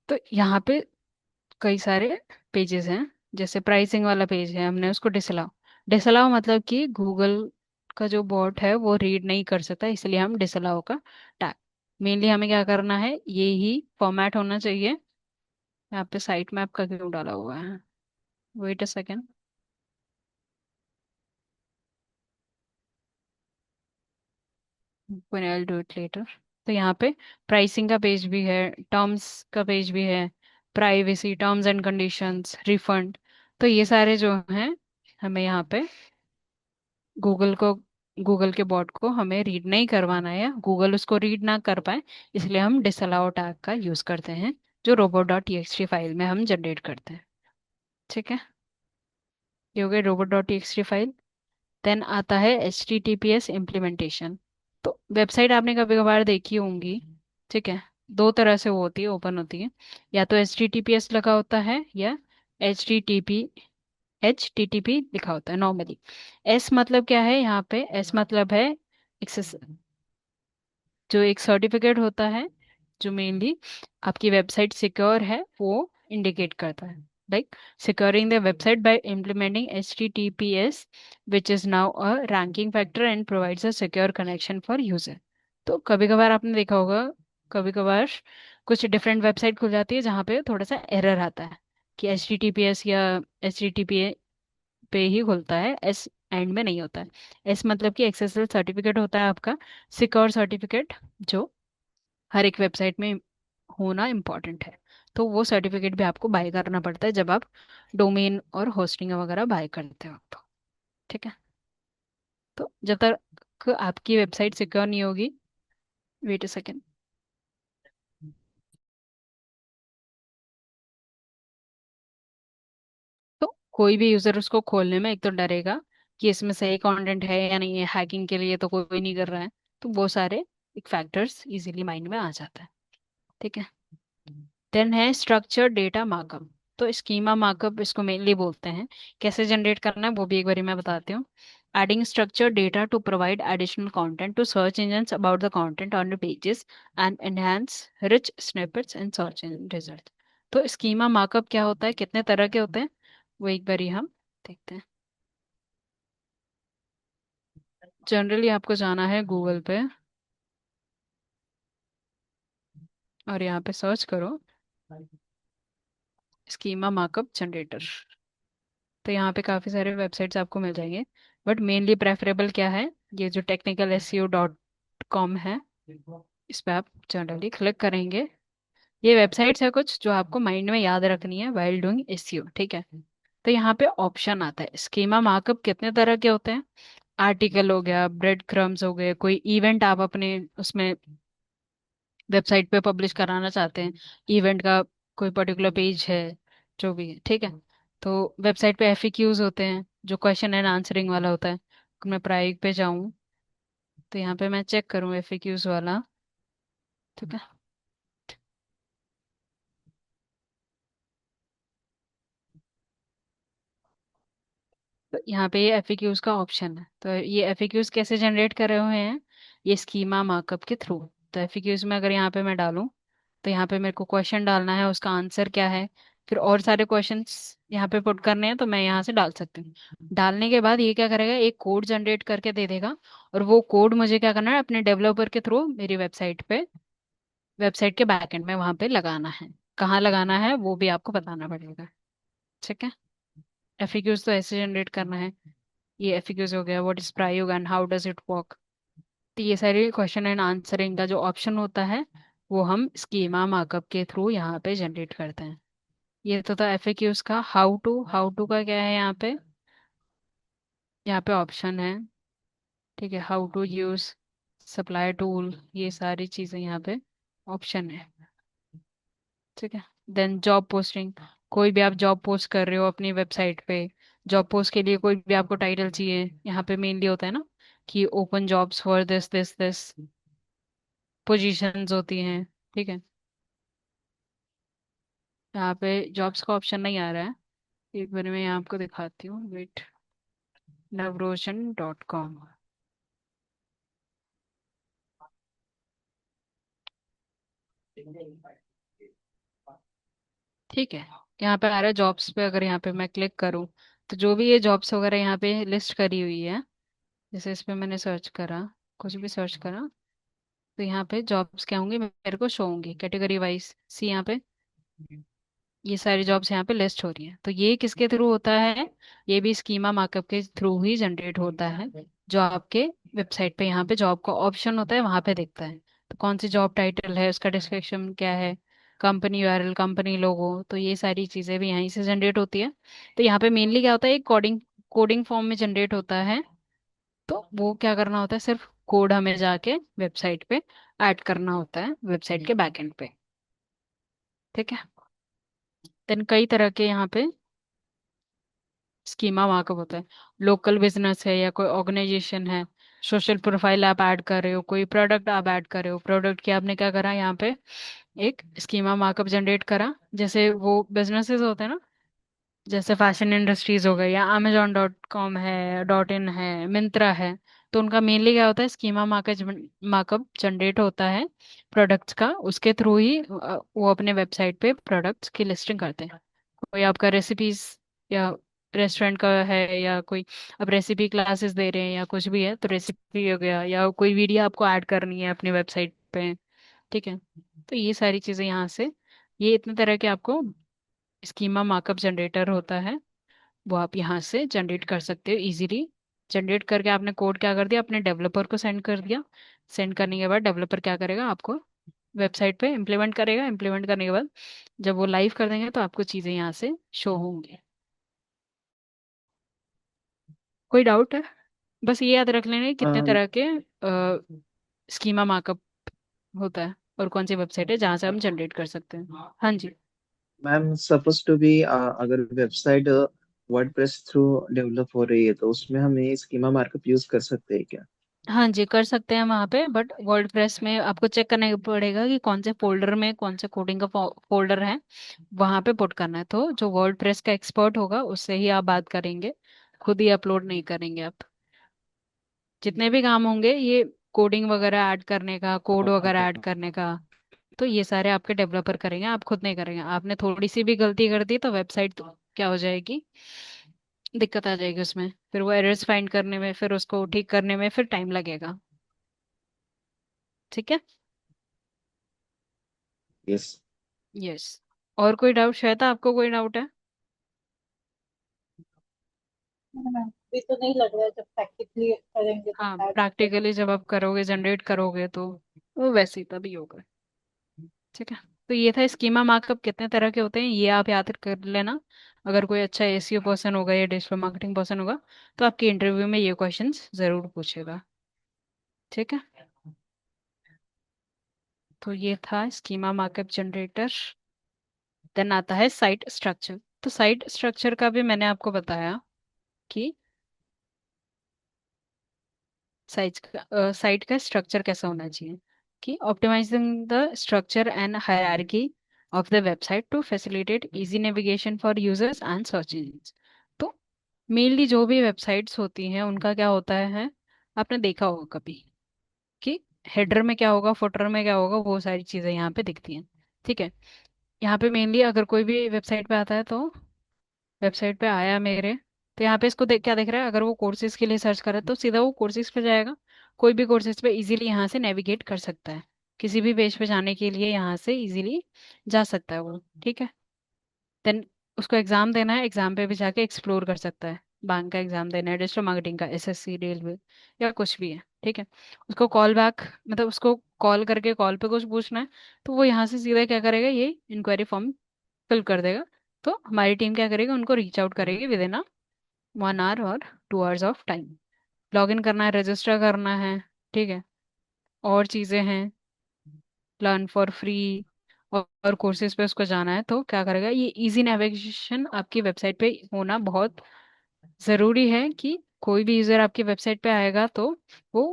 तो यहाँ पे कई सारे पेजेस हैं। जैसे प्राइसिंग वाला पेज है, हमने उसको डिसअलाउ डिसअलाउ मतलब कि गूगल का जो बॉट है वो रीड नहीं कर सकता, इसलिए हम डिसअलाउ का टैग। मेनली हमें क्या करना है, ये ही फॉर्मेट होना चाहिए। यहाँ पे साइट मैप का क्यों डाला हुआ है, wait a second. When I do it later. तो यहाँ पे प्राइसिंग का पेज भी है, टर्म्स का पेज भी है, privacy terms and conditions, refund. तो ये सारे जो हैं हमें यहाँ पे गूगल को गूगल के बॉट को हमें रीड नहीं करवाना है, या गूगल उसको रीड ना कर पाए, इसलिए हम डिसअलाउ टैग का यूज करते हैं जो robot.txt फाइल में हम जनरेट करते हैं। ठीक है, ये हो गया robot.txt फाइल। देन आता है HTTPS इम्प्लीमेंटेशन। तो वेबसाइट आपने कभी कभार देखी होंगी, ठीक है, दो तरह से वो होती है, ओपन होती है, या तो HTTPS लगा होता है या HTTP लिखा होता है नॉर्मली। एस मतलब क्या है, यहाँ पे एस मतलब है एक्सेस, जो एक सर्टिफिकेट होता है जो मेनली आपकी वेबसाइट सिक्योर है वो इंडिकेट करता है, like securing the website by implementing HTTPS which is now a ranking factor and provides a secure connection for user। तो कभी कभार आपने देखा होगा, कभी कभार कुछ डिफरेंट वेबसाइट खुल जाती है जहाँ पे थोड़ा सा एरर आता है कि HTTPS या HTTP पे ही खुलता है, एस एंड में नहीं होता है। एस मतलब कि एक्सेसबल सर्टिफिकेट होता है आपका, सिक्योर सर्टिफिकेट, जो हर एक वेबसाइट में होना इम्पॉर्टेंट है। तो वो सर्टिफिकेट भी आपको बाय करना पड़ता है जब आप डोमेन और होस्टिंग वगैरह बाय करते हो तो। ठीक है, तो जब तक आपकी वेबसाइट सिक्योर नहीं होगी, वेट अ सेकेंड। तो कोई भी यूजर उसको खोलने में एक तो डरेगा कि इसमें सही कंटेंट है या नहीं है, हैकिंग के लिए तो कोई नहीं कर रहा है, तो वो सारे एक फैक्टर्स इजीली माइंड में आ जाता है। ठीक है, देन है स्ट्रक्चर डेटा मार्कअप। तो स्कीमा मार्कअप इसको मेनली बोलते हैं। कैसे जनरेट करना है वो भी एक बारी मैं बताती हूँ। Adding structure data to provide additional content to search engines about the content on the pages and enhance rich snippets and search engine result. तो स्कीमा मार्कअप क्या होता है, कितने तरह के होते हैं, वो एक बारी हम देखते हैं। जनरली आपको जाना है गूगल पे और यहाँ पे सर्च करो स्कीमा मार्कअप जनरेटर। तो यहाँ पे काफ़ी सारे वेबसाइट्स आपको मिल जाएंगे, बट मेनली प्रेफरेबल क्या है, ये जो technicalseo.com है, इस पे आप जनरली क्लिक करेंगे। ये वेबसाइट्स है कुछ जो आपको माइंड में याद रखनी है वाइल डूइंग एसईओ, ठीक है। तो यहाँ पे ऑप्शन आता है स्कीमा मार्कअप कितने तरह के होते हैं। आर्टिकल हो गया, ब्रेड क्रम्स हो गए, कोई इवेंट आप अपने उसमें वेबसाइट पे पब्लिश कराना चाहते हैं, इवेंट का कोई पर्टिकुलर पेज है, जो भी है, ठीक है। तो वेबसाइट पे एफएक्यूज होते हैं जो क्वेश्चन एंड आंसरिंग वाला होता है। अगर मैं प्राइक पे जाऊँ तो यहाँ पे मैं चेक करूँ एफएक्यूज वाला, ठीक है। तो यहाँ पे ये एफएक्यूज का ऑप्शन है, तो ये एफएक्यूज कैसे जनरेट कर रहे हुए हैं, ये स्कीमा मार्कअप के थ्रू। तो एफएक्यूज में अगर यहाँ पे मैं डालूँ, तो यहाँ पे मेरे को क्वेश्चन डालना है, उसका आंसर क्या है, फिर और सारे क्वेश्चंस यहाँ पे पुट करने हैं, तो मैं यहाँ से डाल सकती हूँ। डालने के बाद ये क्या करेगा, एक कोड जनरेट करके दे देगा, और वो कोड मुझे क्या करना है अपने डेवलपर के थ्रू मेरी वेबसाइट पे, वेबसाइट के बैकएंड में वहां पे लगाना है। कहाँ लगाना है वो भी आपको बताना पड़ेगा, ठीक है। एफएक्यूज तो ऐसे जनरेट करना है। ये एफएक्यूज हो गया, व्हाट इज प्रायोग and how does it work. तो ये सारे क्वेश्चन एंड आंसरिंग का जो ऑप्शन होता है वो हम स्कीमा मार्कअप के थ्रू यहाँ पे जनरेट करते हैं। ये तो था एफएक्यूज का। हाउ टू का क्या है यहाँ पे, यहाँ पे ऑप्शन है, ठीक है। How to use supply tool, ये सारी चीजें यहाँ पे ऑप्शन है, ठीक है। देन जॉब पोस्टिंग, कोई भी आप जॉब पोस्ट कर रहे हो अपनी वेबसाइट पे, जॉब पोस्ट के लिए कोई भी आपको टाइटल चाहिए, यहाँ पे मेनली होता है ना कि open jobs for this this this positions होती हैं, ठीक है। यहाँ पे जॉब्स का ऑप्शन नहीं आ रहा है, एक बार मैं यहाँ आपको दिखाती हूँ, वेट। navroशन.com, ठीक है। यहाँ पे आ रहा है जॉब्स पे, अगर यहाँ पे मैं क्लिक करूँ तो जो भी ये जॉब्स वगैरह यहाँ पे लिस्ट करी हुई है, जैसे इस पे मैंने सर्च करा, कुछ भी सर्च करा, तो यहाँ पे जॉब्स क्या होंगी मेरे को शो होंगी कैटेगरी वाइज, सी यहाँ पे ये सारी जॉब्स यहाँ पे लिस्ट हो रही हैं। तो ये किसके थ्रू होता है, ये भी स्कीमा मार्कअप के थ्रू ही जनरेट होता है, जो आपके वेबसाइट पे यहाँ पे जॉब का ऑप्शन होता है वहां पे दिखता है। तो कौन सी जॉब टाइटल है, उसका डिस्क्रिप्शन क्या है, कंपनी यूआरएल, कंपनी लोगो, तो ये सारी चीजें भी यहीं से जनरेट होती है। तो यहाँ पे मेनली क्या होता है, एक कोडिंग कोडिंग फॉर्म में जनरेट होता है। तो वो क्या करना होता है, सिर्फ कोड हमें जाके वेबसाइट पे ऐड करना होता है, वेबसाइट के बैकएंड पे, ठीक है। देन कई तरह के यहाँ पे स्कीमा मार्कअप होता है। लोकल बिजनेस है या कोई ऑर्गेनाइजेशन है, सोशल प्रोफाइल आप ऐड कर रहे हो, कोई प्रोडक्ट आप ऐड कर रहे हो, प्रोडक्ट की आपने क्या करा यहाँ पे एक स्कीमा मार्कअप जनरेट करा। जैसे वो बिजनेसेस होते हैं ना, जैसे फैशन इंडस्ट्रीज हो गई, या amazon.com है, .in है, मिंत्रा है, तो उनका मेनली क्या होता है स्कीमा मार्कअप मार्कअप जनरेट होता है प्रोडक्ट्स का, उसके थ्रू ही वो अपने वेबसाइट पे प्रोडक्ट्स की लिस्टिंग करते हैं। कोई आपका रेसिपीज या रेस्टोरेंट का है, या कोई अब रेसिपी क्लासेस दे रहे हैं या कुछ भी है, तो रेसिपी हो गया, या कोई वीडियो आपको ऐड करनी है अपनी वेबसाइट पे, ठीक है। तो ये सारी चीजें यहाँ से, ये इतने तरह के आपको स्कीमा मार्कअप जनरेटर होता है, वो आप यहाँ से जनरेट कर सकते हो इजीली। जनरेट करके आपने कोड क्या कर दिया, अपने डेवलपर को सेंड कर दिया। सेंड करने के बाद डेवलपर क्या करेगा, आपको वेबसाइट पे इम्प्लीमेंट करेगा। इम्प्लीमेंट करने के बाद जब वो लाइव कर देंगे तो आपको चीज़ें यहाँ से शो होंगी। कोई डाउट है, बस ये याद रख लेना कि कितने तरह के स्कीमा मार्कअप होता है और कौन सी वेबसाइट है जहाँ से हम जनरेट कर सकते हैं। हाँ जी। मैम सपोज टू बी, अगर वेबसाइट वर्डप्रेस थ्रू डेवलप हो रही है तो उसमें हम ये स्कीमा मार्कअप यूज कर सकते हैं क्या? हाँ जी, कर सकते हैं वहाँ पे, बट वर्डप्रेस में आपको चेक करना पड़ेगा कि कौन से फोल्डर में कौन से कोडिंग का फोल्डर है, वहाँ पे पुट करना है। तो जो वर्डप्रेस का एक्सपर्ट होगा उससे ही आप बात करेंगे, खुद ही अपलोड नहीं करेंगे आप। जितने भी काम होंगे ये कोडिंग वगैरह ऐड करने का, कोड वगैरह ऐड करने का, तो ये सारे आपके डेवलपर करेंगे, आप खुद नहीं करेंगे। आपने थोड़ी सी भी गलती कर दी तो वेबसाइट तो क्या हो जाएगी, दिक्कत आ जाएगी उसमें, फिर वो एरर्स फाइंड करने में, फिर उसको ठीक करने में फिर टाइम लगेगा। ठीक है। यस। यस। और कोई डाउट, श्वेता आपको कोई डाउट है? अभी तो नहीं लग रहा है, जब प्रैक्टिकली करेंगे तो हाँ, शायद हो जाए। प्रैक्टिकली जब आप करोगे, जनरेट करोगे तो वो वैसे ही तभी होगा। ठीक है। तो ये था स्कीमा मार्कअप कितने तरह के होते हैं, ये आप याद कर लेना। अगर कोई अच्छा एसईओ पर्सन होगा या डिजिटल मार्केटिंग पर्सन होगा तो आपके इंटरव्यू में ये क्वेश्चंस जरूर पूछेगा। ठीक है। तो ये था स्कीमा मार्कअप जनरेटर। देन आता है साइट स्ट्रक्चर। तो साइट स्ट्रक्चर का भी मैंने आपको बताया कि साइट का स्ट्रक्चर कैसा होना चाहिए, कि optimising the structure and hierarchy of the website to facilitate easy navigation for users and search engines. तो मेनली जो भी वेबसाइट्स होती हैं उनका क्या होता है, आपने देखा होगा कभी कि हेडर में क्या होगा, फुटर में क्या होगा, वो सारी चीज़ें यहाँ पे दिखती हैं। ठीक है। यहाँ पे मेनली अगर कोई भी वेबसाइट पे आता है तो वेबसाइट पे आया मेरे, तो यहाँ पे इसको देख क्या देख रहा है, अगर वो कोर्सेज के लिए सर्च करे तो सीधा वो कोर्सेज पे जाएगा। कोई भी कोर्सेज पे इजीली यहाँ से नेविगेट कर सकता है, किसी भी पेज पे जाने के लिए यहाँ से इजीली जा सकता है वो। ठीक है। देन उसको एग्जाम देना है, एग्जाम पे भी जाके एक्सप्लोर कर सकता है। बैंक का एग्जाम देना है, डिजिटल मार्केटिंग का, एसएससी, रेलवे या कुछ भी है। ठीक है। उसको कॉल बैक, मतलब उसको कॉल करके कॉल पे कुछ पूछना है तो वो यहाँ से सीधा क्या करेगा, ये इंक्वायरी फॉर्म फिल कर देगा। तो हमारी टीम क्या करेगी, उनको रीच आउट करेगी विद इन 1 आवर और 2 hours of time. Log in करना है, रजिस्टर करना है। ठीक है। और चीज़ें हैं, लर्न फॉर फ्री और कोर्सेज पे उसको जाना है तो क्या करेगा, ये इजी नेविगेशन आपकी वेबसाइट पे होना बहुत ज़रूरी है, कि कोई भी यूज़र आपकी वेबसाइट पे आएगा तो वो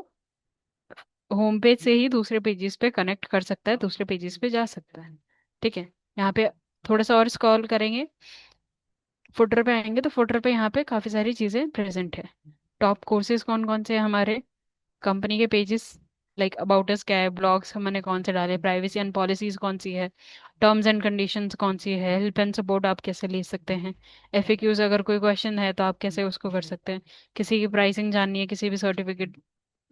होम पेज से ही दूसरे पेजेस पे कनेक्ट कर सकता है, दूसरे पेजेस पे जा सकता है। ठीक है। यहाँ पे थोड़ा सा और स्क्रॉल करेंगे, फुटर पे आएंगे तो फुटर पे यहाँ पे काफ़ी सारी चीज़ें प्रेजेंट है। टॉप कोर्सेज कौन कौन से हैं हमारे, कंपनी के पेजेस, लाइक अबाउट अस क्या है, ब्लॉग्स हमने कौन से डाले, प्राइवेसी एंड पॉलिसीज कौन सी है, टर्म्स एंड कंडीशंस कौन सी है, हेल्प एंड सपोर्ट आप कैसे ले सकते हैं, एफएक्यूज अगर कोई क्वेश्चन है तो आप कैसे उसको कर सकते हैं, किसी की प्राइसिंग जाननी है किसी भी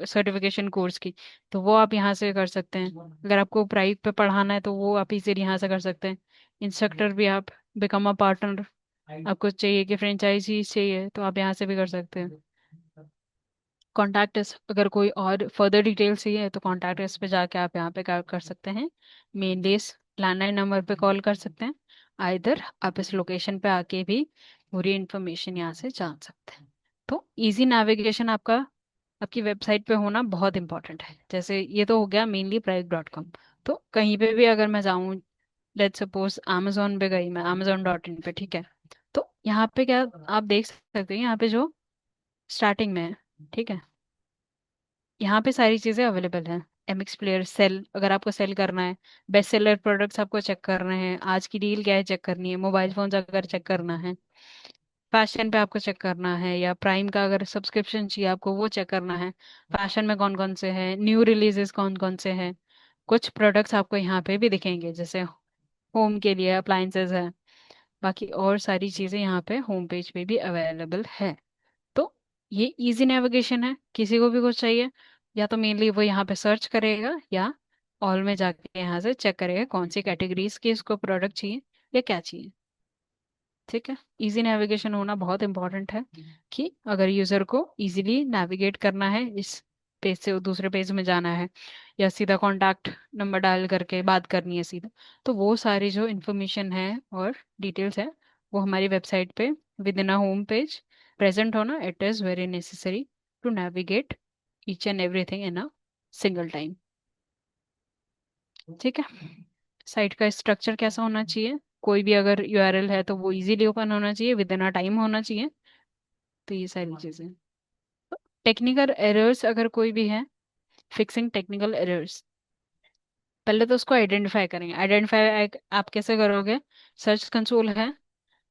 सर्टिफिकेशन कोर्स की तो वो आप यहाँ से कर सकते हैं। अगर आपको प्राइवेट पे पढ़ाना है तो वो आप इजीली यहाँ से कर सकते हैं। इंस्ट्रक्टर भी आप, बिकम अ पार्टनर, आपको चाहिए कि फ्रेंचाइजी चाहिए तो आप यहाँ से भी कर सकते हैं। कॉन्टैक्ट अस, अगर कोई और फर्दर डिटेल्स चाहिए तो कॉन्टैक्ट अस पे जाके आप यहाँ पे क्या कर सकते हैं, मेनली इस लैंडलाइन नंबर पे कॉल कर सकते हैं। आइदर आप इस लोकेशन पे आके भी पूरी इन्फॉर्मेशन यहाँ से जान सकते हैं। तो इजी नेविगेशन आपका आपकी वेबसाइट पे होना बहुत इंपॉर्टेंट है। जैसे ये तो हो गया मेनली प्राइस.com। तो कहीं पे भी अगर मैं जाऊँ, लेट सपोज amazon पे गई मैं, amazon.in पे, ठीक है, तो यहाँ पे क्या आप देख सकते हैं, यहाँ पे जो स्टार्टिंग में है, ठीक है, यहाँ पे सारी चीज़ें अवेलेबल हैं। एमएक्स प्लेयर, सेल अगर आपको सेल करना है, बेस्ट सेलर प्रोडक्ट्स आपको चेक करने हैं, आज की डील क्या है चेक करनी है, मोबाइल फोन अगर चेक करना है, फैशन पे आपको चेक करना है, या प्राइम का अगर सब्सक्रिप्शन चाहिए आपको वो चेक करना है, फैशन में कौन कौन से हैं, न्यू रिलीजेस कौन कौन से हैं, कुछ प्रोडक्ट्स आपको यहाँ पे भी दिखेंगे, जैसे होम के लिए अप्लायंसेज है, बाकी और सारी चीज़ें यहाँ पे होम पेज पे भी अवेलेबल है। तो ये इजी नेविगेशन है, किसी को भी कुछ चाहिए या तो मेनली वो यहाँ पे सर्च करेगा या ऑल में जाके यहाँ से चेक करेगा कौन सी कैटेगरीज के इसको प्रोडक्ट चाहिए या क्या चाहिए। ठीक है। इजी नेविगेशन होना बहुत इंपॉर्टेंट है, कि अगर यूज़र को इजीली नेविगेट करना है, इस पेज से दूसरे पेज में जाना है या सीधा कॉन्टैक्ट नंबर डायल करके बात करनी है सीधा, तो वो सारी जो इन्फॉर्मेशन है और डिटेल्स है वो हमारी वेबसाइट पे within a home page present होना, it is very necessary to navigate each and everything in a single time. ठीक है। साइट का स्ट्रक्चर कैसा होना चाहिए, कोई भी अगर यूआरएल है तो वो इजीली ओपन होना चाहिए, विद इन अ टाइम होना चाहिए। तो ये सारी चीजें। टेक्निकल एरर्स अगर कोई भी है, फिक्सिंग टेक्निकल एरर्स, पहले तो उसको आइडेंटिफाई करेंगे। आइडेंटिफाई आप कैसे करोगे, सर्च कंसोल है,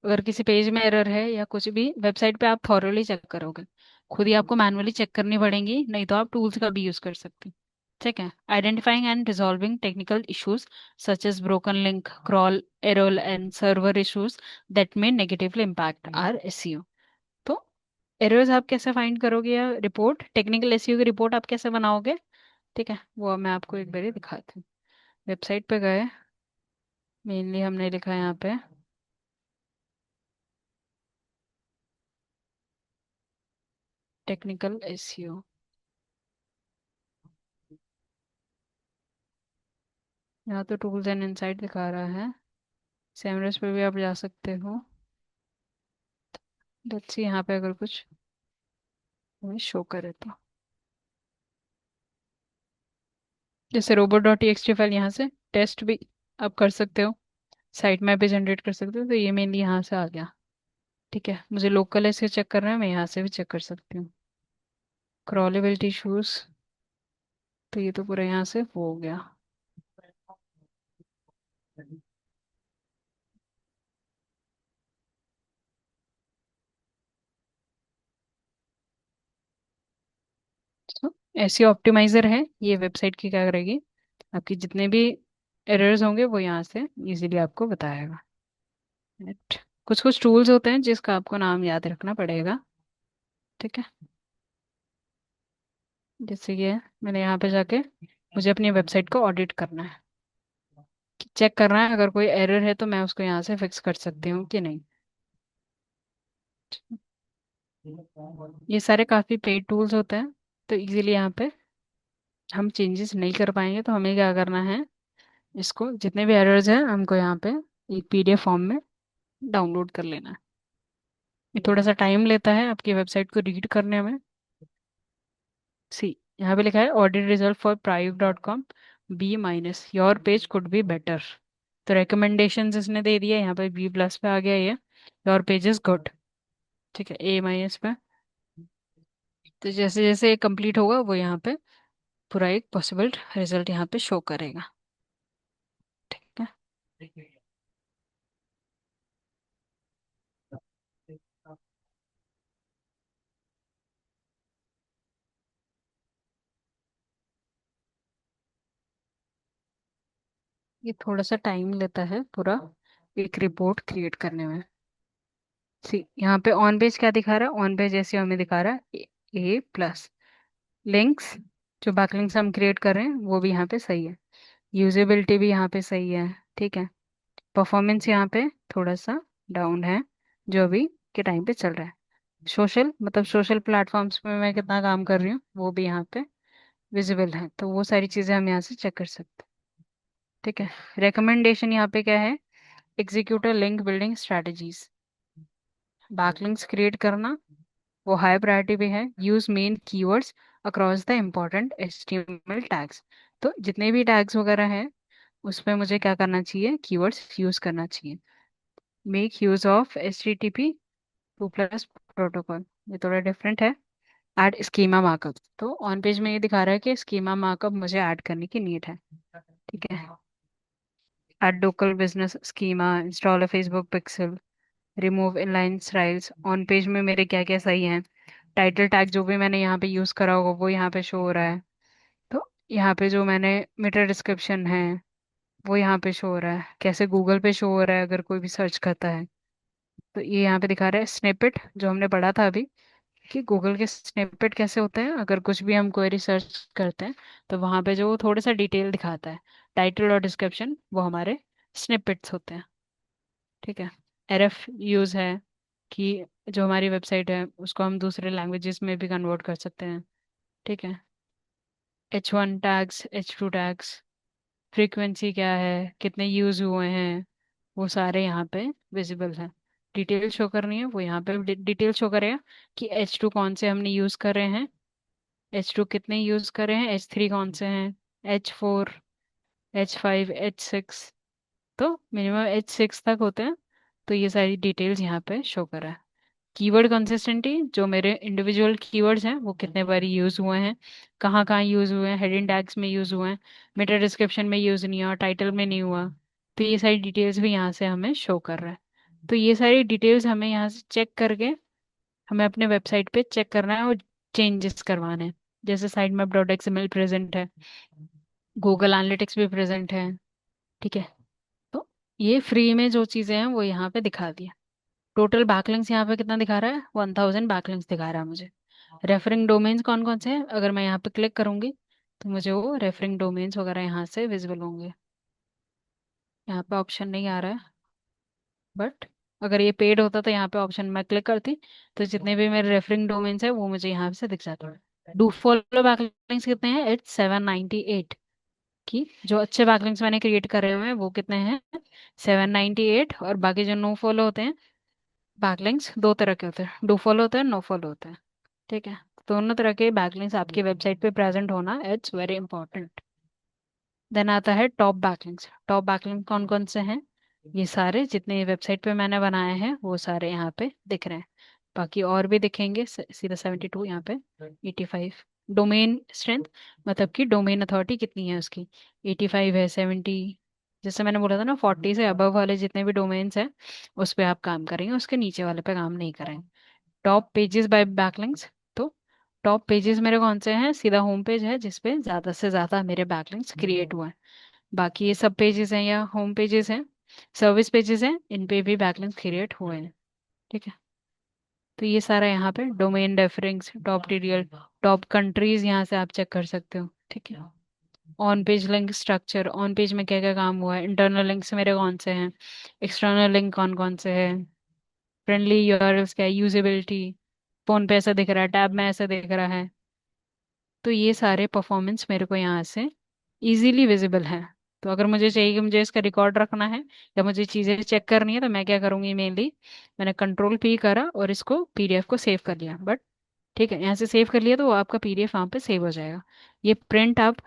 अगर किसी पेज में एरर है या कुछ भी वेबसाइट पे आप थॉरोली चेक करोगे, खुद ही आपको मैनुअली चेक करनी पड़ेंगी, नहीं तो आप टूल्स का भी यूज कर सकते हैं। ठीक है। Identifying and resolving technical issues such as broken link, crawl error and server issues that may negatively impact our SEO. तो एरर्स आप कैसे फाइंड करोगे, या रिपोर्ट, टेक्निकल एसईओ की रिपोर्ट आप कैसे बनाओगे? ठीक है, वो मैं आपको एक बार दिखाती हूँ। वेबसाइट पे गए, मेनली हमने लिखा है यहाँ पे टेक्निकल एसईओ। यहाँ तो टूल्स एंड इनसाइट दिखा रहा है, सेमरस पे भी आप जा सकते हो। लेट्स सी यहाँ पे अगर कुछ हमें शो करे तो, जैसे रोबोट डॉट टी फाइल, यहाँ से टेस्ट भी आप कर सकते हो, साइट मैप भी जनरेट कर सकते हो। तो ये मेनली यहाँ से आ गया। ठीक है, मुझे लोकल ऐसे चेक करना है, मैं यहाँ से भी चेक कर सकती हूँ। क्रॉलेबिलिटी इशूज, तो ये तो पूरा यहाँ से हो गया। तो ऐसी ऑप्टिमाइजर है ये वेबसाइट की, क्या करेगी, आपकी जितने भी एरर्स होंगे वो यहाँ से इजीली आपको बताएगा। कुछ कुछ टूल्स होते हैं जिसका आपको नाम याद रखना पड़ेगा। ठीक है, जैसे ये मैंने यहाँ पे जाके, मुझे अपनी वेबसाइट को ऑडिट करना है, चेक करना है अगर कोई एरर है तो मैं उसको यहाँ से फिक्स कर सकती हूँ कि नहीं। ये सारे काफ़ी पेड टूल्स होते हैं, तो इजीली यहाँ पे हम चेंजेस नहीं कर पाएंगे। तो हमें क्या करना है, इसको जितने भी एरर्स हैं हमको यहाँ पे एक पीडीएफ फॉर्म में डाउनलोड कर लेना है। ये थोड़ा सा टाइम लेता है आपकी वेबसाइट को रीड करने में। सी, यहाँ पे लिखा है ऑडिट रिजल्ट फॉर प्राइव.com B minus, your page could be better. तो रिकमेंडेशंस इसने दे दिया, यहाँ पे बी प्लस पे आ गया ये, योर पेज इज गुड। ठीक है, ए माइनस पे। तो जैसे जैसे ये कंप्लीट होगा वो यहाँ पे पूरा एक पॉसिबल रिजल्ट यहाँ पे शो करेगा। ठीक है, ये थोड़ा सा टाइम लेता है पूरा एक रिपोर्ट क्रिएट करने में। सी, यहाँ पे ऑन पेज क्या दिखा रहा है, ऑन पेज जैसे हमें दिखा रहा है ए प्लस। लिंक्स, जो बैक लिंक्स हम क्रिएट कर रहे हैं वो भी यहाँ पे सही है, यूजेबिलिटी भी यहाँ पे सही है। ठीक है, परफॉर्मेंस यहाँ पे थोड़ा सा डाउन है जो अभी के टाइम पे चल रहा है। सोशल, मतलब सोशल प्लेटफॉर्म्स पे मैं कितना काम कर रही हूँ वो भी यहाँ पे विजिबल है, तो वो सारी चीज़ें हम यहाँ से चेक कर सकते हैं। ठीक है, रिकमेंडेशन यहाँ पे क्या है, executive link building strategies, backlinks create करना, वो हाई प्रायोरिटी पे है। Use main keywords across the important HTML tags. तो जितने भी टैग्स वगैरह हैं उस पे मुझे क्या करना चाहिए, कीवर्ड्स यूज करना चाहिए। Make use of HTTP 2+ protocol, ये थोड़ा डिफरेंट है। ऐड स्कीमा मार्कअप, तो ऑन पेज में ये दिखा रहा है कि स्कीमा मार्कअप मुझे ऐड करने की नीड है। ठीक है, add local business schema, install a Facebook pixel, remove inline styles. On page में मेरे क्या क्या सही है, टाइटल टैग जो भी मैंने यहाँ पे यूज़ करा होगा वो यहाँ पे शो हो रहा है। तो यहाँ पे जो मैंने मेटा डिस्क्रिप्शन है वो यहाँ पे शो हो रहा है, कैसे गूगल पे शो हो रहा है अगर कोई भी सर्च करता है। तो ये यहाँ पे दिखा रहा है स्निपेट, जो हमने पढ़ा था अभी, कि गूगल के स्निपेट कैसे होते हैं। अगर कुछ भी हम क्वेरी सर्च करते हैं तो वहाँ पे जो थोड़ा सा डिटेल दिखाता है, टाइटल और डिस्क्रिप्शन, वो हमारे स्निपेट्स होते हैं। ठीक है, RF यूज़ है कि जो हमारी वेबसाइट है उसको हम दूसरे लैंग्वेजेस में भी कन्वर्ट कर सकते हैं। ठीक है, H1 tags, H2 tags, frequency क्या है, कितने यूज़ हुए हैं, वो सारे यहाँ पे विजिबल है। डिटेल शो करनी है वो यहाँ पे डिटेल शो करेगा कि H2 कौन से हमने यूज़ कर रहे हैं, H2 कितने यूज़ कर रहे हैं, H3 कौन से हैं, H4, H5, H6, तो मिनिमम H6 तक होते हैं। तो ये सारी डिटेल्स यहाँ पे शो कर रहा है। कीवर्ड कंसिस्टेंटी, जो मेरे इंडिविजुअल कीवर्ड्स हैं वो कितने बार यूज़ हुए हैं, कहाँ कहाँ यूज़ हुए हैं, हेडिंग टैग्स में यूज़ हुए हैं, मेटा डिस्क्रिप्शन में यूज़ नहीं हुआ, टाइटल में नहीं हुआ। तो ये सारी डिटेल्स भी यहाँ से हमें शो कर रहा है। तो ये सारी डिटेल्स हमें यहाँ से चेक करके हमें अपने वेबसाइट पे चेक करना है और चेंजेस करवाने हैं। जैसे साइट में डॉट एक्सएमएल प्रेजेंट है, गूगल एनालिटिक्स भी प्रेजेंट है। ठीक है। तो ये फ्री में जो चीज़ें हैं वो यहाँ पे दिखा दिया। टोटल बैकलिंक्स यहाँ पे कितना दिखा रहा है, 1000 बैकलिंक्स दिखा रहा है मुझे। रेफरिंग डोमेन्स कौन कौन से हैं, अगर मैं यहाँ पे क्लिक करूंगी तो मुझे वो रेफरिंग डोमेन्स वगैरह यहाँ से विजिबल होंगे। यहाँ पे ऑप्शन नहीं आ रहा है, बट अगर ये पेड होता तो यहाँ पे ऑप्शन मैं क्लिक करती तो जितने भी मेरे रेफरिंग डोमेन्स है वो मुझे यहाँ से दिख जाते हैं। डू फॉलो बैकलिंक्स कितने हैं, इट्स 798 की। जो अच्छे बैकलिंक्स मैंने क्रिएट करे हुए हैं वो कितने हैं, 798। और बाकी जो नो फॉलो होते हैं बैकलिंक्स, दो तरह के होते हैं, डू फॉलो होते हैं, नो फॉलो होते हैं। ठीक है। दोनों तरह के बैकलिंक्स आपकी वेबसाइट पे प्रेजेंट होना इट्स वेरी इंपॉर्टेंट। देन आता है टॉप बैकलिंक्स। टॉप बैकलिंक कौन कौन से हैं, ये सारे जितने वेबसाइट पे मैंने बनाए हैं वो सारे यहाँ पे दिख रहे हैं। बाकी और भी दिखेंगे, सीधा 72 यहाँ पे, 85। डोमेन स्ट्रेंथ मतलब कि डोमेन अथॉरिटी कितनी है उसकी, 85 है, 70। जैसे मैंने बोला था ना, 40 से अबव वाले जितने भी डोमेन्स हैं उस पे आप काम करेंगे, उसके नीचे वाले पे काम नहीं करेंगे। टॉप पेजेस बाय बैकलिंक्स, तो टॉप पेजेस मेरे कौन से हैं, सीधा होम पेज है जिसपे ज़्यादा से ज़्यादा मेरे बैकलिंक्स क्रिएट हुए हैं। बाकी ये सब पेजेस हैं या होम पेजेस हैं, सर्विस पेजेस हैं, इन पे भी बैकलिंक्स क्रिएट हुए हैं। ठीक है। तो ये सारा यहाँ पे डोमेन रेफरेंस, टॉप टीरियल, टॉप कंट्रीज यहाँ से आप चेक कर सकते हो। ठीक है। On page link structure, on page में क्या क्या काम हुआ है, इंटरनल लिंक्स मेरे कौन से हैं, एक्सटर्नल लिंक कौन कौन से हैं, फ्रेंडली यूआरएल्स क्या है, यूजेबिलिटी, फोन पे ऐसा दिख रहा है, टैब में ऐसा दिख रहा है। तो ये सारे परफॉर्मेंस मेरे को यहाँ से इजीली विजिबल है। तो अगर मुझे चाहिए कि मुझे इसका रिकॉर्ड रखना है या मुझे चीज़ें चेक करनी है तो मैं क्या करूँगी, मेनली मैंने कंट्रोल P करा और इसको पीडीएफ को सेव कर लिया। बट ठीक है, यहाँ से सेव कर लिया तो वो आपका पीडीएफ वहाँ पे सेव हो जाएगा। ये प्रिंट आप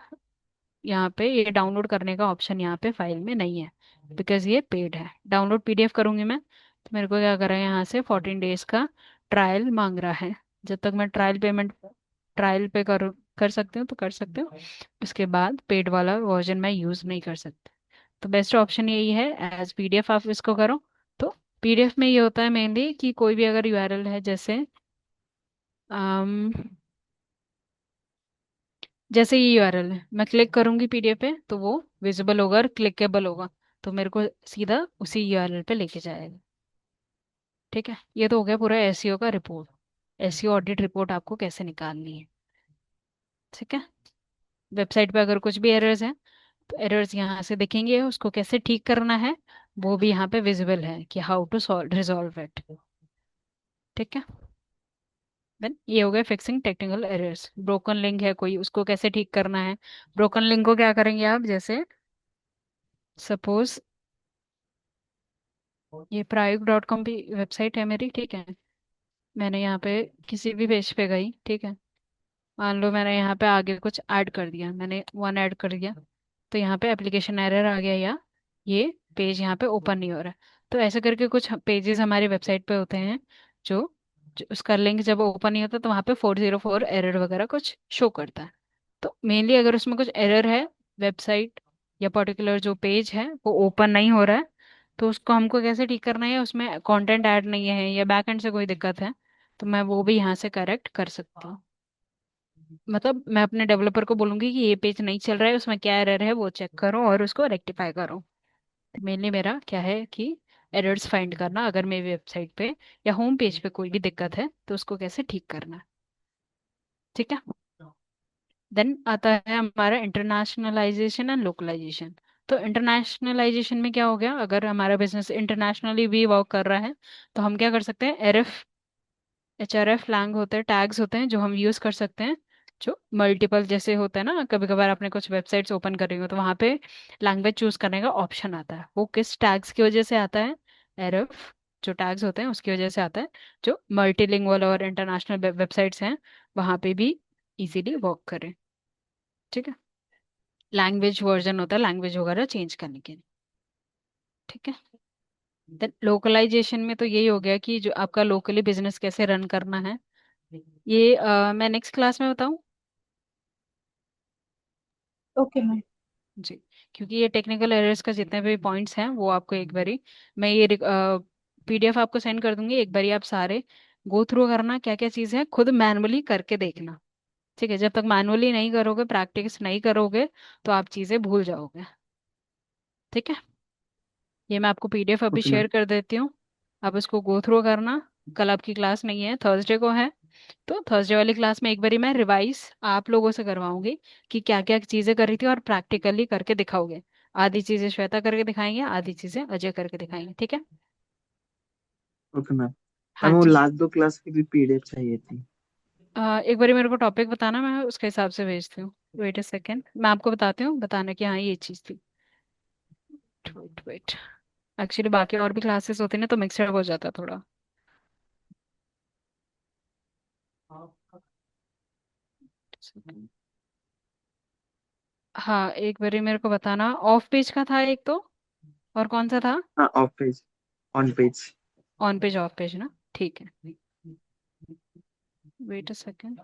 यहाँ पे, ये डाउनलोड करने का ऑप्शन यहाँ पे फाइल में नहीं है, बिकॉज ये पेड है। डाउनलोड पीडीएफ करूँगी मैं तो मेरे को क्या कर रहा है, यहाँ से 14 डेज का ट्रायल मांग रहा है। जब तक मैं ट्रायल पे कर सकती हूँ तो कर सकते हो, उसके बाद पेड वाला वर्जन मैं यूज़ नहीं कर सकती। तो बेस्ट ऑप्शन यही है, एज पीडीएफ आप इसको करो। तो पीडीएफ में ये होता है मेनली कि कोई भी अगर यूआरएल है, जैसे अम, जैसे ये यूआरएल है, मैं क्लिक करूंगी पीडीएफ पे तो वो विजिबल होगा और क्लिकेबल होगा, तो मेरे को सीधा उसी यूआरएल पे लेके जाएगा। ठीक है। ये तो हो गया पूरा एसईओ का रिपोर्ट, एसईओ ऑडिट रिपोर्ट आपको कैसे निकालनी है। ठीक है। वेबसाइट पे अगर कुछ भी एरर्स हैं तो एरर्स यहाँ से दिखेंगे, उसको कैसे ठीक करना है वो भी यहाँ पे विजिबल है कि how to solve resolve it. ठीक है। देन ये हो गया fixing technical errors. Broken link है कोई, उसको कैसे ठीक करना है। ब्रोकन लिंक को क्या करेंगे आप, जैसे सपोज ये प्राइक.com भी वेबसाइट है मेरी। ठीक है। मैंने यहाँ पे किसी भी पेज पे गई, ठीक है, मान लो मैंने यहाँ पे आगे कुछ ऐड कर दिया, मैंने वन ऐड कर दिया, तो यहाँ पे एप्लीकेशन एरर आ गया या ये पेज यहाँ पे ओपन नहीं हो रहा है। तो ऐसे करके कुछ पेजेस हमारी वेबसाइट पे होते हैं जो उसका लिंक जब ओपन नहीं होता तो वहाँ पे 404 एरर वगैरह कुछ शो करता है। तो मेनली अगर उसमें कुछ एरर है, वेबसाइट या पर्टिकुलर जो पेज है वो ओपन नहीं हो रहा है, तो उसको हमको कैसे ठीक करना है, उसमें कंटेंट ऐड नहीं है या बैकएंड से कोई दिक्कत है, तो मैं वो भी यहाँ से करेक्ट कर सकती हूँ। मतलब मैं अपने डेवलपर को बोलूंगी कि ये पेज नहीं चल रहा है, उसमें क्या एरर है वो चेक करो और उसको रेक्टिफाई करो। मेनली मेरा क्या है कि एरर्स फाइंड करना, अगर मेरी वेबसाइट पे या होम पेज पे कोई भी दिक्कत है तो उसको कैसे ठीक करना है। ठीक है। देन आता है हमारा इंटरनेशनलाइजेशन एंड लोकलाइजेशन। तो इंटरनेशनलाइजेशन में क्या हो गया, अगर हमारा बिजनेस इंटरनेशनली भी वर्क कर रहा है तो हम क्या कर सकते हैं, एचआरएफ लैंग होते हैं, टैग्स होते हैं जो हम यूज़ कर सकते हैं, जो मल्टीपल जैसे होता है ना, कभी कभार आपने कुछ वेबसाइट्स ओपन कर रही हो तो वहाँ पे लैंग्वेज चूज करने का ऑप्शन आता है, वो किस टैग्स की वजह से आता है, एरफ जो टैग्स होते हैं उसकी वजह से आता है, जो मल्टीलिंगुअल और इंटरनेशनल वेबसाइट्स हैं वहाँ पे भी इजीली वर्क करें। ठीक है। लैंग्वेज वर्जन होता है लैंग्वेज वगैरह चेंज करने के लिए। ठीक है। देन लोकलाइजेशन में तो यही हो गया कि जो आपका लोकली बिजनेस कैसे रन करना है, ये मैं नेक्स्ट क्लास में बताऊं। Okay ma'am. जी। क्योंकि ये टेक्निकल एरर्स का जितने भी पॉइंट्स हैं वो आपको एक बारी, मैं ये पीडीएफ आपको सेंड कर दूंगी, एक बारी आप सारे गो थ्रू करना, क्या क्या चीज़ है खुद मैनुअली करके देखना। ठीक है, जब तक मैनुअली नहीं करोगे, प्रैक्टिस नहीं करोगे, तो आप चीजें भूल जाओगे। ठीक है, ये मैं आपको पीडीएफ अभी ओके मैम। शेयर कर देती हूँ। आप इसको गो थ्रू करना। कल आपकी क्लास नहीं है, थर्सडे को है। तो थर्सडे वाली क्लास में एक बारी मैं रिवाइज आप लोगों से करवाऊंगी कि क्या क्या चीजें करी थी, और प्रैक्टिकली करके दिखाओगे। आधी चीजें श्वेता करके दिखाएंगे, आधी चीजें अजय करके दिखाएंगे। ठीक है। Okay ma'am. हाँ मैम वो जी। लास्ट 2 क्लास की भी पीडीएफ चाहिए थी। एक बारी मेरे को टॉपिक बताना, मैं उसके हिसाब से भेजती हूँ। वेट अ सेकेंड, मैं आपको बताती हूँ, बताना कि हाँ ये चीज़ थी। वेट वेट, एक्चुअली बाकी और भी क्लासेस होती हैं ना, तो मिक्सड हो जाता है थोड़ा। हाँ, एक बारी मेरे को बताना, ऑफ पेज का था एक तो, और कौन सा था? हाँ off page, on page. On page off page ना, ठीक है। Wait a second.